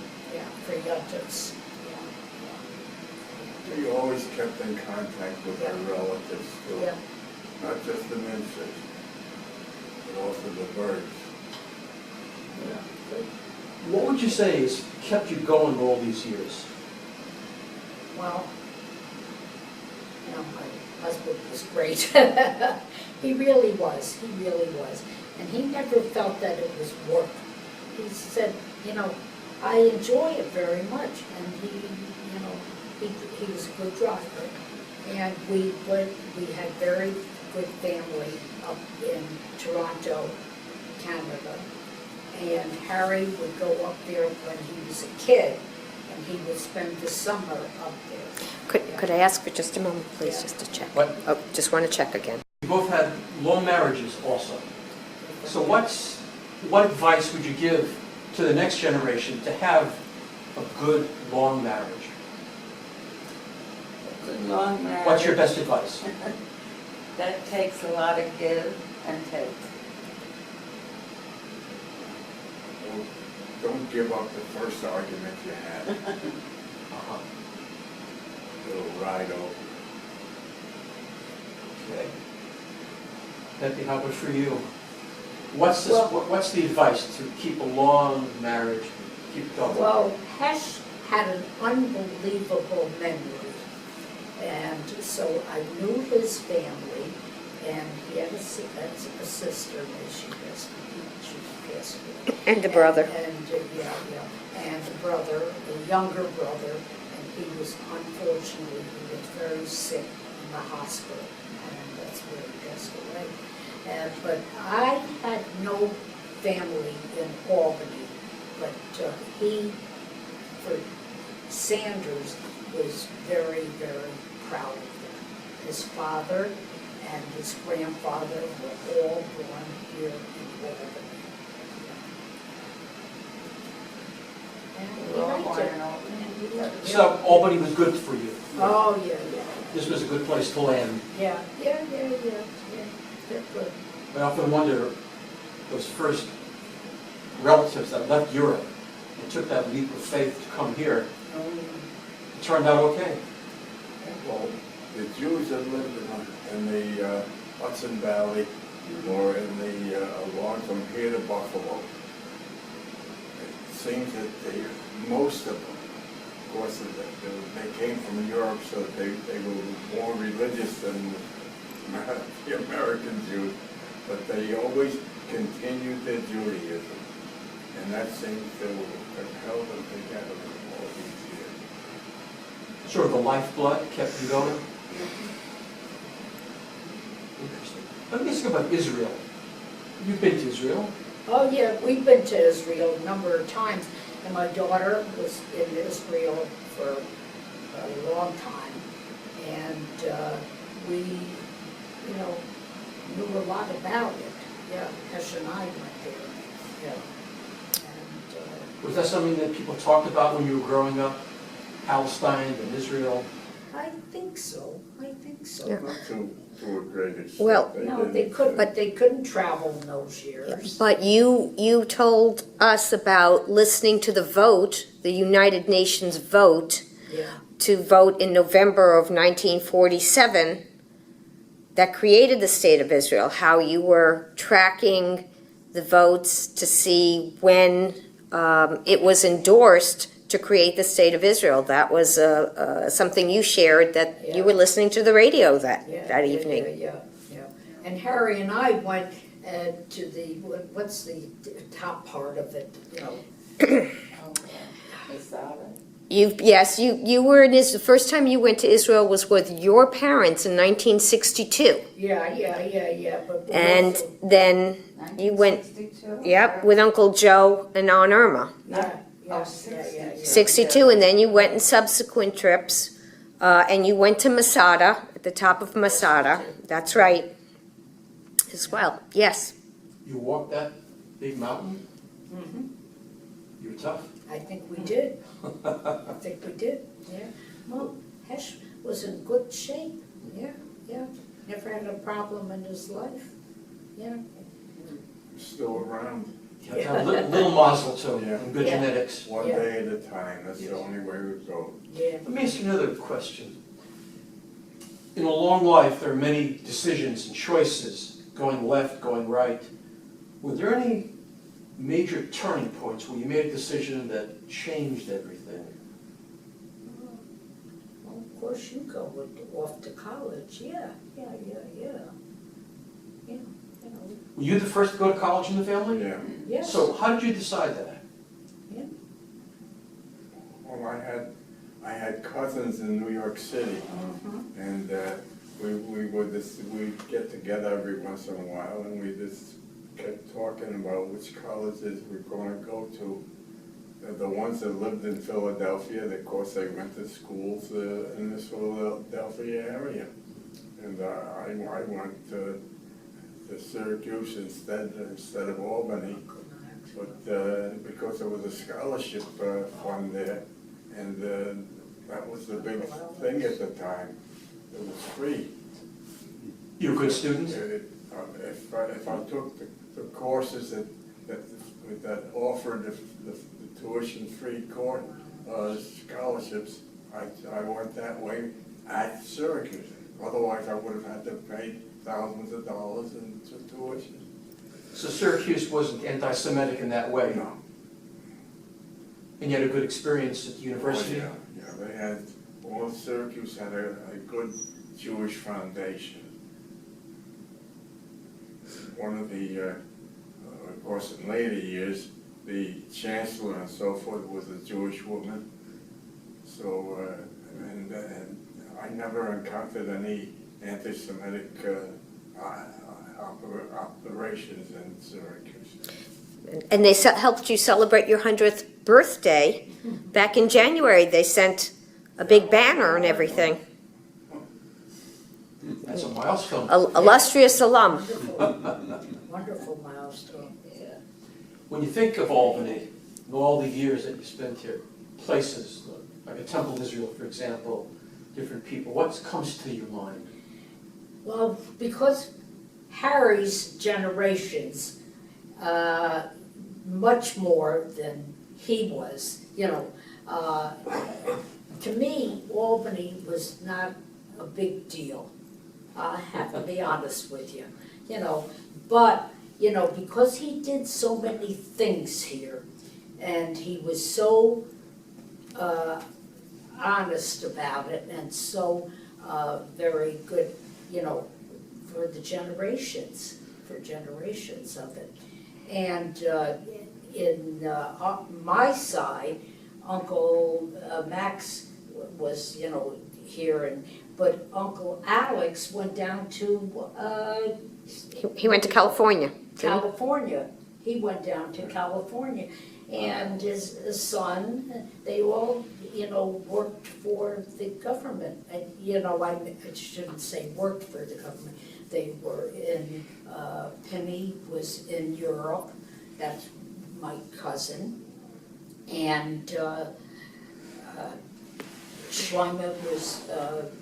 for Yuntas. We always kept in contact with our relatives too. Yeah. Not just the Minsters, but also the Birds. What would you say has kept you going all these years? Well, my husband was great. He really was. And he never felt that it was work. He said, I enjoy it very much. And he was a good driver. And we had very good family up in Toronto, Canada. And Harry would go up there when he was a kid, and he would spend the summer up there. Could I ask for just a moment, please, Yeah. just to check? What? Oh, just want to check again. You both had long marriages also. So what advice would you give to the next generation to have a good, long marriage? Good long marriage. What's your best advice? That takes a lot of give and take. Well, don't give up the first argument you had. Uh-huh. It'll ride over. Okay. Peppy, how about for you? What's the advice to keep a long marriage, keep going? Well, Hesh had an unbelievable memory, and so I knew his family, and he had a sister, may she rest in peace, she passed away. And a brother. And a brother, a younger brother, and he was, unfortunately, he was very sick in the hospital, and that's where he passed away. But I had no family in Albany, but he, for Sanders, was very, very proud of them. His father and his grandfather were all born here in Albany. And we liked it. So Albany was good for you. Oh, yeah. This was a good place to land. Yeah. They're good. I often wonder, those first relatives that left Europe and took that leap of faith to come here. It turned out okay. Well, the Jews that lived in the Hudson Valley or in the along from here to Buffalo, it seems that most of them, of course, they came from Europe, so they were more religious than the American Jews, but they always continued their Judaism, and that seems to have held them together all these years. Sort of the lifeblood kept you going. Interesting. Let me ask you about Israel. You've been to Israel. Oh, yeah, we've been to Israel a number of times, and my daughter was in Israel for a long time, and we, you know, knew a lot about it. Yeah, Hesh and I went there, yeah. And Was that something that people talked about when you were growing up? Palestine and Israel? I think so, I think so. Yeah. Not to a great extent. Well, No, they could, but they couldn't travel in those years. But you told us about listening to the vote, the United Nations vote, Yeah, to vote in November of 1947 that created the State of Israel, how you were tracking the votes to see when it was endorsed to create the State of Israel. That was something you shared, that you were listening to the radio that evening. Yeah. And Harry and I went to the, what's the top part of it, you know? You were in Israel. The first time you went to Israel was with your parents in 1962. Yeah, but. we And also- then you went, 1962? yep, with Uncle Joe and Aunt Irma. Yeah. 62, and then you went in subsequent trips, and you went to Masada, at the top of Masada. That's right, as well. Yes. You walked that big mountain? Mhm. You were tough. I think we did. I think we did, yeah. Well, Hesh was in good shape, yeah. Never had a problem in his life, yeah. Still around, A little mazel too, Yeah. and good Yeah. genetics. one Yeah. day at a time, that's the only way we go. Yeah. Let me ask you another question. In a long life, there are many decisions and choices, going left, going right. Were there any major turning points where you made a decision that changed everything? Well, of course you go off to college, yeah. You know, Were you the first to go to college in the family? Yeah, yes. So how did you decide that? well, I had cousins in New York City, Mhm. and we'd get together every once in a while, and we just kept talking about which colleges we're going to go to. The ones that lived in Philadelphia, of course, they went to schools in this Philadelphia area. And I went to Syracuse instead of Albany, but because there was a scholarship fund there, and that was the big thing at the time. It was free. You were a good student? If I took the courses that offered the tuition-free scholarships, I went that way at Syracuse. Otherwise, I would have had to pay thousands of dollars in tuition. So Syracuse wasn't anti-Semitic in that way? No. And you had a good experience at the university? Oh, yeah, they had, well, Syracuse had a good Jewish foundation. One of the, of course, in later years, the chancellor and so forth was a Jewish woman. So, and I never encountered any anti-Semitic operations in Syracuse. And they helped you celebrate your 100th birthday back in January. They sent a big banner and everything. That's a milestone. Illustrious alum. Wonderful milestone, yeah. When you think of Albany, and all the years that you spent here, places, like a Temple of Israel, for example, different people, what comes to your mind? Well, because Harry's generations much more than he was, you know. To me, Albany was not a big deal. I have to be honest with you, you know. But, you know, because he did so many things here, and he was so honest about it, and so very good, you know, for generations of it. And in my side, Uncle Max was, you know, here, but Uncle Alex went down to He went to California. California. He went down to California. And his son, they all, you know, worked for the government. And, you know, I shouldn't say worked for the government. They were in, Penny was in Europe. That's my cousin. And Schleimer was,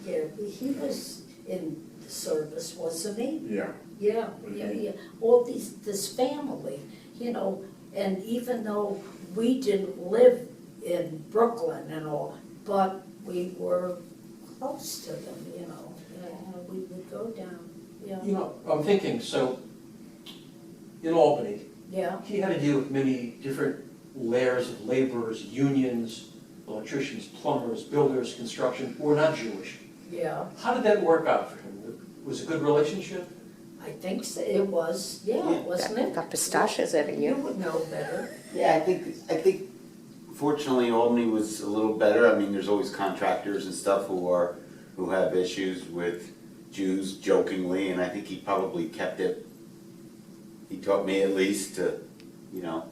yeah, he was in the service, wasn't he? Yeah. Yeah. All this family, you know, and even though we didn't live in Brooklyn and all, but we were close to them, you know. We would go down, yeah. You know, I'm thinking, so, in Albany, Yeah, he had to deal with many different layers of laborers, unions, electricians, plumbers, builders, construction, who were not Jewish. yeah. How did that work out for him? Was it a good relationship? I think so. It was, yeah, wasn't it? Got pistachios every You year. would know better. Yeah, I think fortunately Albany was a little better. I mean, there's always contractors and stuff who have issues with Jews jokingly, and I think he probably kept it, he taught me at least to, you know,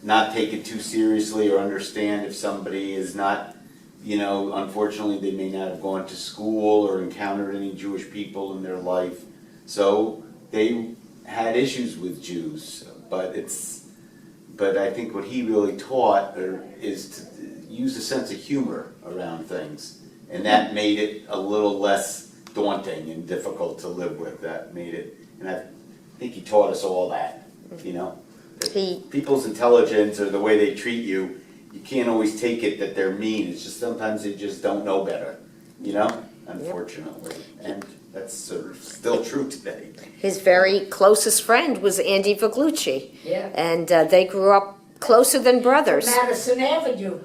not take it too seriously or understand if somebody is not, you know, unfortunately they may not have gone to school or encountered any Jewish people in their life. So they had issues with Jews, but I think what he really taught is to use a sense of humor around things. And that made it a little less daunting and difficult to live with. That made it, and I think he taught us all that, you know. People's intelligence or the way they treat you, you can't always take it that they're mean. It's just sometimes they just don't know better, you know, unfortunately. And that's sort of still true today. His very closest friend was Andy Viglucci. Yeah. And they grew up closer than brothers. Madison Avenue.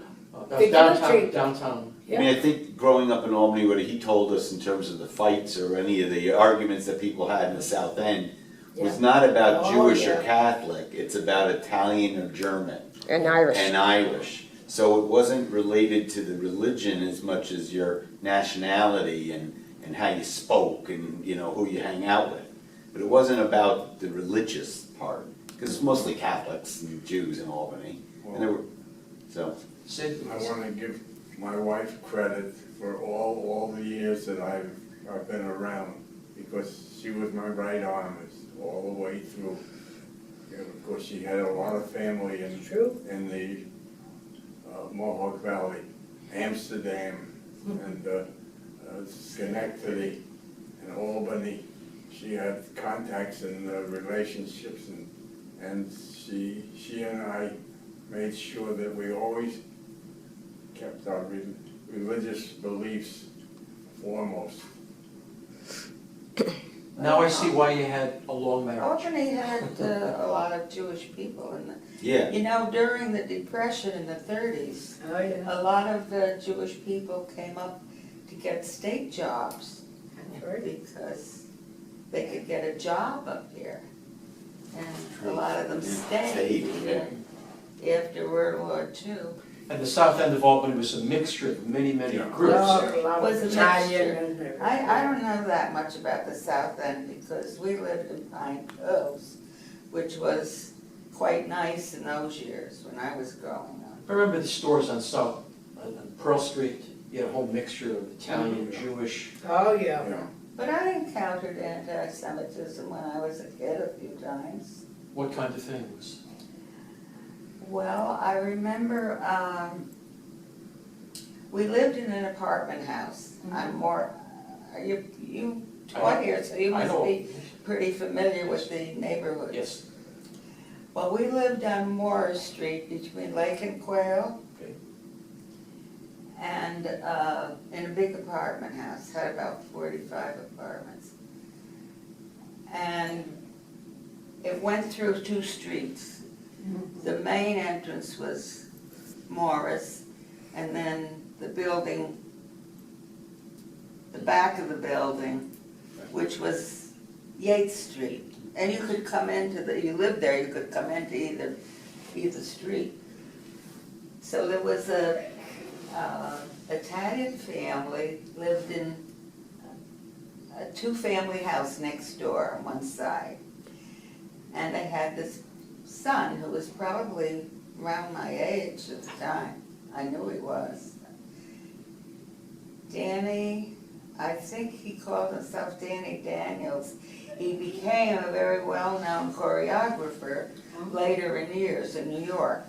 That was Viglucci. downtown. Yeah. I mean, I think growing up in Albany, what he told us in terms of the fights or any of the arguments that people had in the South End was not about Jewish or Catholic. It's about Italian or German. And Irish. And Irish. So it wasn't related to the religion as much as your nationality and how you spoke and, you know, who you hang out with. But it wasn't about the religious part, because it's mostly Catholics and Jews in Albany. And there were, so. Sid, I want to give my wife credit for all the years that I've been around, because she was my right arm all the way through. And of course, she had a lot of family in the Mohawk Valley, Amsterdam, and Schenectady, and Albany. She had contacts and relationships, and she and I made sure that we always kept our religious beliefs foremost. now I see why you had a long marriage. Albany had a lot of Jewish people in it. Yeah. You know, during the Depression in the 30s, Oh, yeah. a lot of Jewish people came up to get state jobs That's right. because they could get a job up here. And a True. lot of them Yeah. stayed Stayed, even after World War II. And the south end of Albany was a mixture of many Yeah. groups. Oh, a lot Was of a Italian mixture. and everything. I don't know that much about the South End because we lived in Pine Hills, which was quite nice in those years when I was growing up. I remember the stores on Pearl Street. You had a whole mixture of Italian, Jewish. Oh, yeah. Yeah. But I encountered anti-Semitism when I was a kid a few times. What kind of things? Well, I remember we lived in an apartment house. I'm more, you taught here, so you I must know. be pretty familiar with the neighborhood. Yes. Well, we lived on Morris Street between Lake and Quail. Okay. And in a big apartment house, had about 45 apartments. And it went through 2 streets. The main entrance was Morris, and then the building, the back of the building, which was Yates Street. And you could come into you lived there, you could come into either street. So there was a Italian family lived in a 2-family house next door on one side. And they had this son who was probably around my age at the time. I knew he was. Danny, I think he called himself Danny Daniels. He became a very well-known choreographer later in years in New York.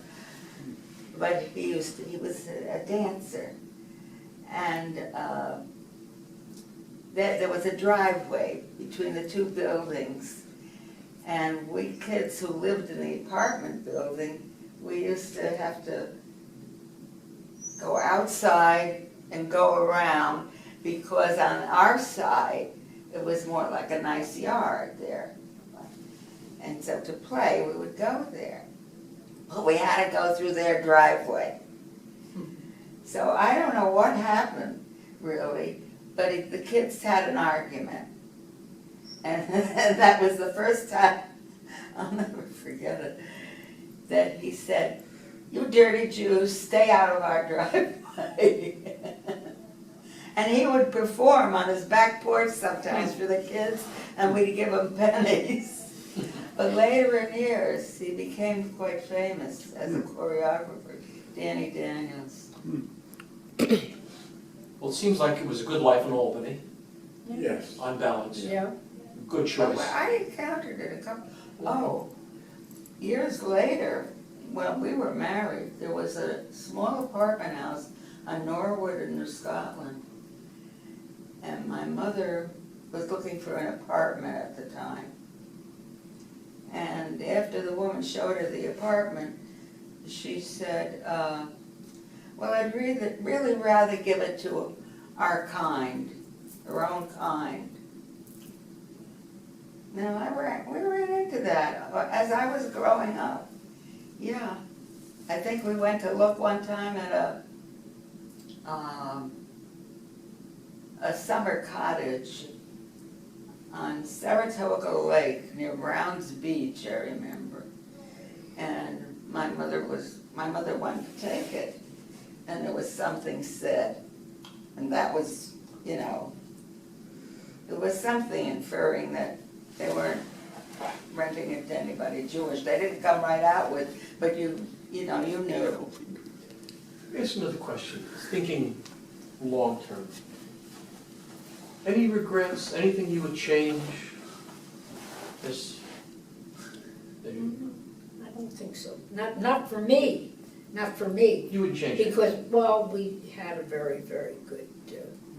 But he was a dancer. And there was a driveway between the 2 buildings. And we kids who lived in the apartment building, we used to have to go outside and go around, because on our side, it was more like a nice yard there. And so to play, we would go there. But we had to go through their driveway. So I don't know what happened, really, but the kids had an argument. And that was the first time, I'll never forget it, that he said, "You dirty Jews, stay out of our driveway." And he would perform on his back porch sometimes for the kids, and we'd give him pennies. But later in years, he became quite famous as a choreographer, Danny Daniels. Well, it seems like it was a good life in Albany, Yes. on balance. Yeah. Good choice. But I encountered it a couple, years later, when we were married, there was a small apartment house on Norwood in New Scotland. And my mother was looking for an apartment at the time. And after the woman showed her the apartment, she said, well, I'd really rather give it to our kind, our own kind. Now, we ran into that as I was growing up. Yeah. I think we went to look one time at a summer cottage on Saratoga Lake near Browns Beach, I remember. And my mother wanted to take it, and there was something said. And that was, there was something inferring that they weren't renting it to anybody Jewish. They didn't come right out with, but you knew. Here's another question, thinking long-term. Any regrets, anything you would change? I don't think so. Not for me. Not for me. You wouldn't change it? Because, well, we had a very, very good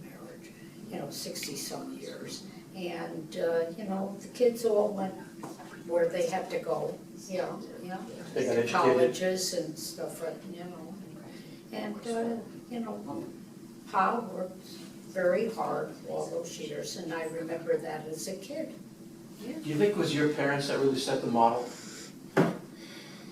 marriage, 60-some years. And, the kids all went where they had to go, They got educated. colleges and stuff, And, Pa worked very hard all those years, and I remember that as a kid. Do you think it was your parents that really set the model?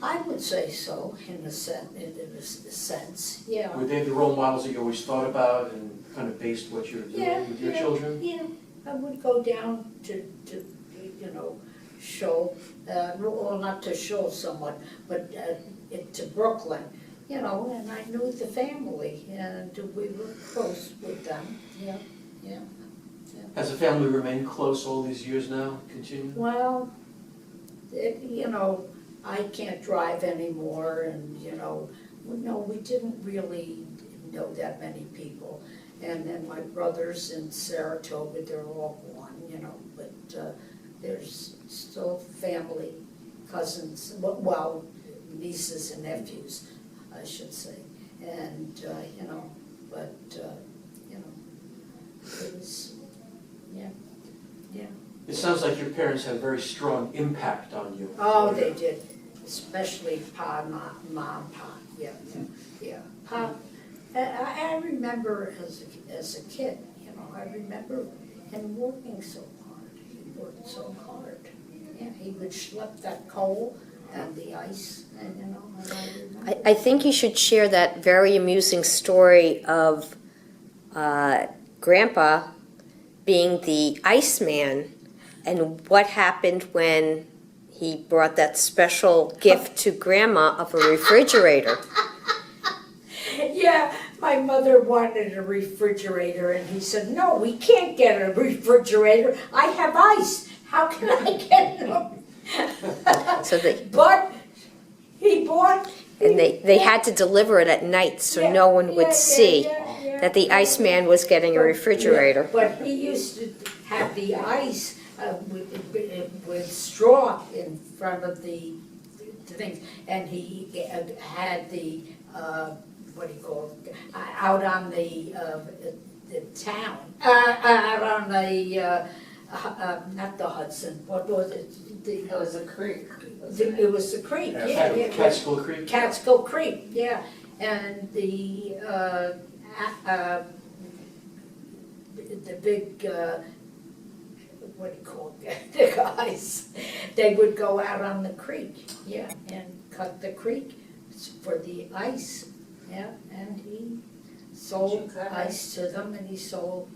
I would say so, in a sense, yeah. Were they the role models that you always thought about and kind of based what you're doing with your children? Yeah, I would go down to show, well, not to show someone, but to Brooklyn, and I knew the family, and we were close with them, yeah. Has the family remained close all these years now, continue? Well, I can't drive anymore, and, we didn't really know that many people. And then my brothers in Saratoga, they're all gone, but there's still family, cousins, well, nieces and nephews, I should say. And, but, it was, yeah. It sounds like your parents had a very strong impact on you. Oh, they did. especially Pa, Mom, Pa, yeah. Pa, I remember as a kid, I remember him working so hard. He worked so hard. Yeah, he would schlep that coal and the ice, and and I remember. I think you should share that very amusing story of Grandpa being the Iceman and what happened when he brought that special gift to Grandma of a refrigerator. Yeah, my mother wanted a refrigerator, and he said, "No, we can't get a refrigerator. I have ice. How can I get it?" So they, But he bought. and they had to deliver it at night so no one would see that the Iceman was getting a refrigerator. But he used to have the ice with straw in front of the things, and he had the what do you call it, out on the town, out on the not the Hudson. What was it? It was a creek. It was the creek. Yeah. Catskill Creek? Catskill Creek, yeah, and the big, what do you call it, the guys, they would go out on the creek, yeah, and cut the creek for the ice, yeah, and he sold Did you cut ice to them, and he sold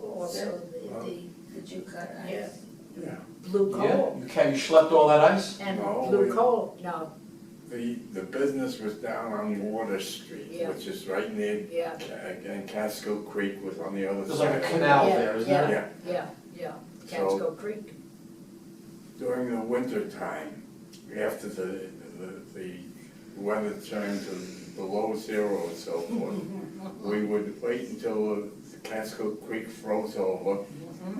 also Did you cut ice? yeah, Yeah. blue Yeah, coal, you slept all that ice? and No, blue we- coal, no, The business was down on Water Street, Yeah. which is right near, yeah, and Catskill Creek was on the other There's like a side. canal Yeah, there, isn't yeah. there? Yeah. Catskill Creek. During the winter time, after the weather turned to below zero and so forth, we would wait until the Catskill Creek froze over,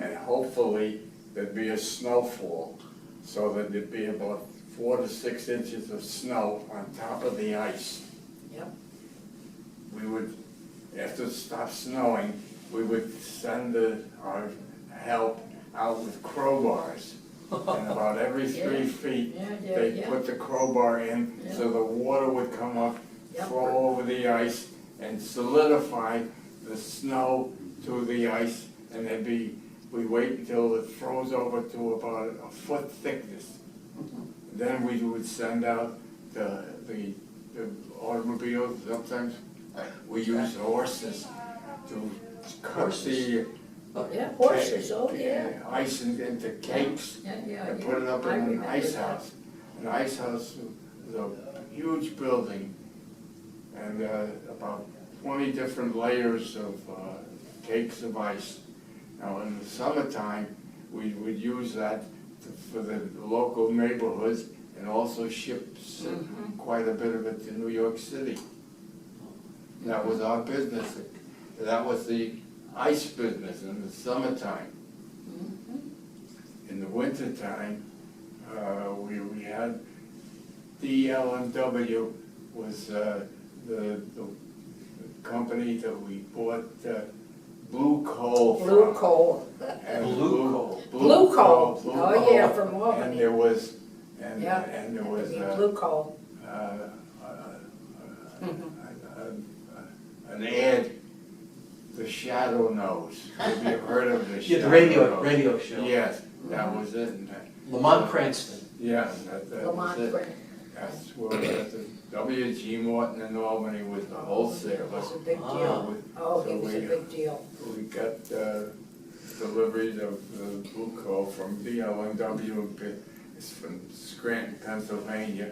and hopefully there'd be a snowfall, so that there'd be about 4 to 6 inches of snow on top of the ice. Yep. We would, after it stopped snowing, we would send our help out with crowbars. And about every 3 Yeah. feet, Yeah, they yeah. put the crowbar in, so the water would come up, Yep. flow over the ice, and solidify the snow to the ice, and we wait until it froze over to about a foot thickness. Then we would send out the automobiles, sometimes we use horses to cut the Yeah, horses, oh, yeah. ice into cakes Yeah, and put it up I in an remember ice that. house. An ice house was a huge building, and about 20 different layers of cakes of ice. Now, in the summertime, we would use that for the local neighborhoods and also ship quite a bit of it to New York City. That was our business. That was the ice business in the summertime. In the wintertime, we had DLMW was the company that we bought blue coal from. Blue coal. And Blue coal. Blue coal. blue Oh, yeah, coal. from And Albany. there was, and Yeah. there was Blue coal. an ad, The Shadow Knows. Have you heard of The Yeah, Shadow the Knows? radio show. Yes, that was it. And Lamont Cranston. yeah, that was Lamont it. Grant. That's where the W.G. Morton in Albany was the wholesaler. It was a big Ah. deal. Oh, So it was a we- big deal. We got deliveries of the blue coal from DLMW. It's from Scranton, Pennsylvania.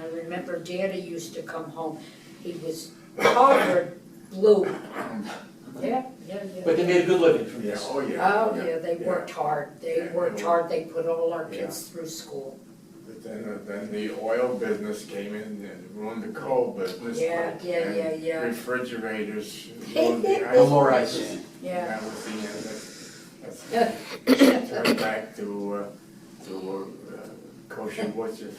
I remember Daddy used to come home, he was covered blue. Yeah. But they made a good living from Yeah, this. oh yeah. Oh, yeah, they worked hard. They Yeah, worked they hard. They put all our Yeah. kids through school. But then the oil business came in and ruined the coal business. Yeah, and yeah. Refrigerators ruined the No ice. more ice. Yeah. That was the end. That's turned back to kosher butcher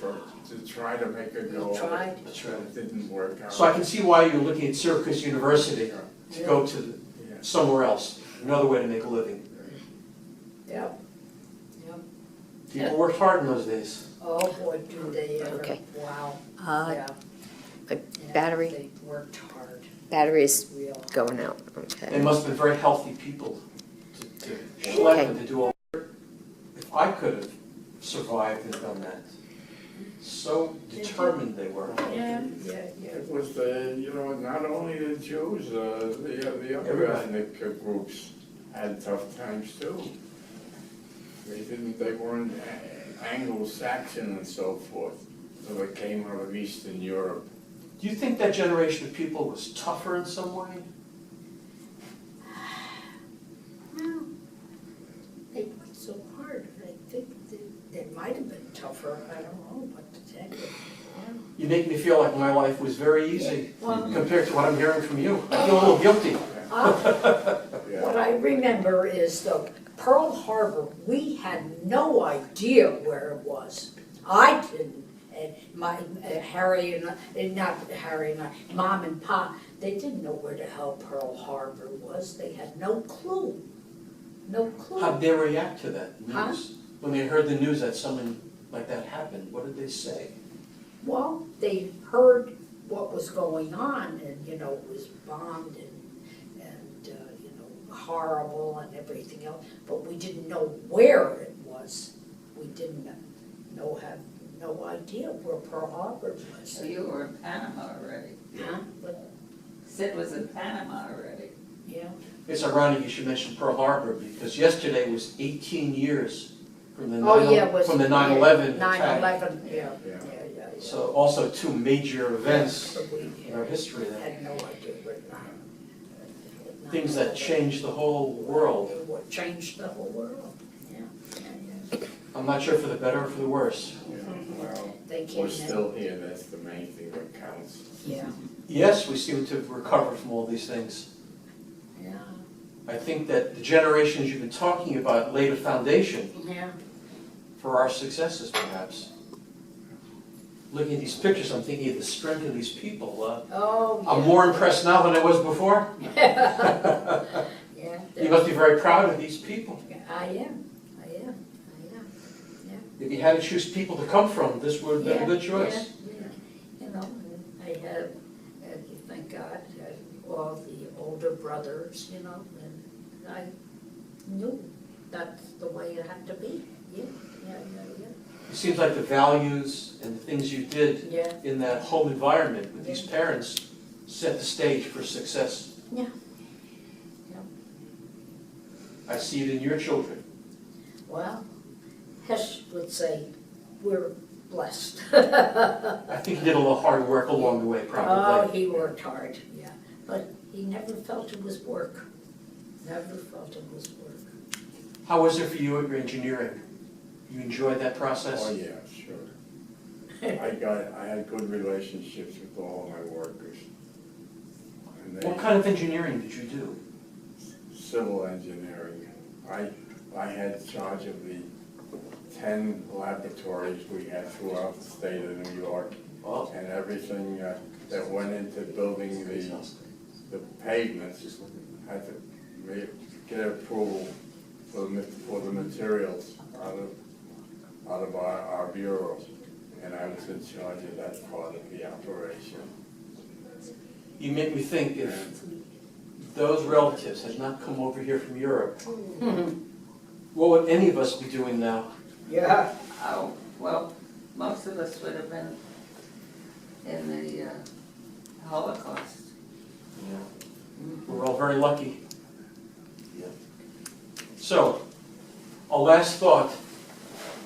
to try to make it go. We tried. But it didn't work out. So I can see why you're looking at Syracuse University to go to Yeah. somewhere else, another way to make a living. Yep. People worked hard in those days. Oh, boy, do they ever. Okay. Wow. The Yeah, battery, they worked hard, battery's real. going out, They okay. must have been very healthy people to schlep and to do all that. If I could have survived and done that. So determined they were. Yeah. It was the, not only the Jews, the other Everybody. ethnic groups had tough times too. They weren't Anglo-Saxon and so forth, so they came out of Eastern Europe. Do you think that generation of people was tougher in some way? No, they worked so hard. I think they might have been tougher. I don't know what to tell you. You make me feel like my life was very easy Well, compared to what I'm hearing from you. I feel a little guilty. what I remember is the Pearl Harbor, we had no idea where it was. I didn't. And my Harry and not Harry and I, Mom and Pop, they didn't know where the hell Pearl Harbor was. They had no clue. No clue. How'd they react to that Huh? news? When they heard the news that something like that happened, what did they say? Well, they heard what was going on, and it was bombed and horrible and everything else, but we didn't know where it was. We didn't have no idea where Pearl Harbor was. So you were in Panama already. Huh? But, Sid was in Panama already. yeah. It's ironic you should mention Pearl Harbor because yesterday was 18 years from the Oh, yeah, it was. from the 9/11 attack. 9/11, yeah. Yeah. So also two major events But we in our history that had no idea where things that changed the whole world. What changed the whole world, yeah. I'm not sure for the better or for the worse. Well, They came we're in. still here, that's the main thing that counts. Yeah, Yes, we seem to have recovered from all these things. yeah, I think that the generations you've been talking about laid a foundation yeah. for our successes, perhaps. Looking at these pictures, I'm thinking of the strength of these people. Oh, yeah. I'm more impressed now than I was before. Yeah. You must be very proud of these people. I am. If you had to choose people to come from, this would have been a good choice. Yeah. And I have, thank God, all the older brothers, and I knew that's the way it had to be. Yeah. It seems like the values and the things you did Yeah. in that home environment with these parents set the stage for success. Yeah. I see it in your children. Well, Hesh would say we're blessed. I think you did a little hard work along the way, Oh, probably. he worked hard, yeah. But he never felt it was work. Never felt it was work. How was it for you at your engineering? You enjoyed that process? Oh, yeah, sure. I had good relationships with all of my workers. And What kind of engineering did you do? Civil engineering. I had charge of the 10 laboratories we had throughout the state of New York, Well, and everything that went into building the pavements had to get approval for the materials out of our bureau, and I was in charge of that part of the operation. you make me think if those relatives had not come over here from Europe, what would any of us be doing now? Yeah. Oh, well, most of us would have been in the Holocaust. We're all very lucky. So, a last thought.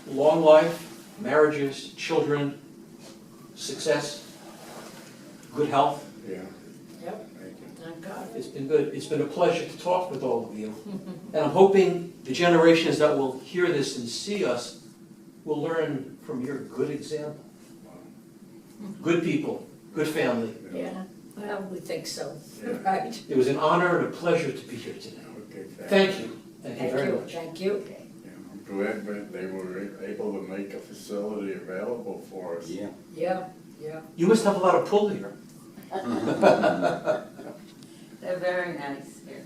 Long life, marriages, children, success, good health. Yeah. Yep, Thank you. thank God. It's been good. It's been a pleasure to talk with all of you. And I'm hoping the generations that will hear this and see us will learn from your good example. Good people, good family. Yeah, well, we think so, Yeah. right? It was an honor and a pleasure to be here today. Okay, Thank you. Thank you very much. Thank you. Yeah, I'm glad that they were able to make a facility available for us. Yeah. Yeah. You must have a lot of pull here. They're very nice here.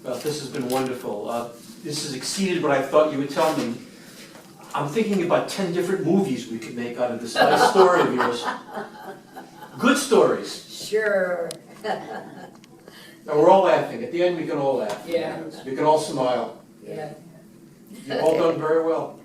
Well, this has been wonderful. This has exceeded what I thought you would tell me. I'm thinking about 10 different movies we could make out of this nice story of yours. Good stories. Sure. And we're all laughing. At the end, we can all laugh. Yeah. We can all smile. Yeah. You've all done very well.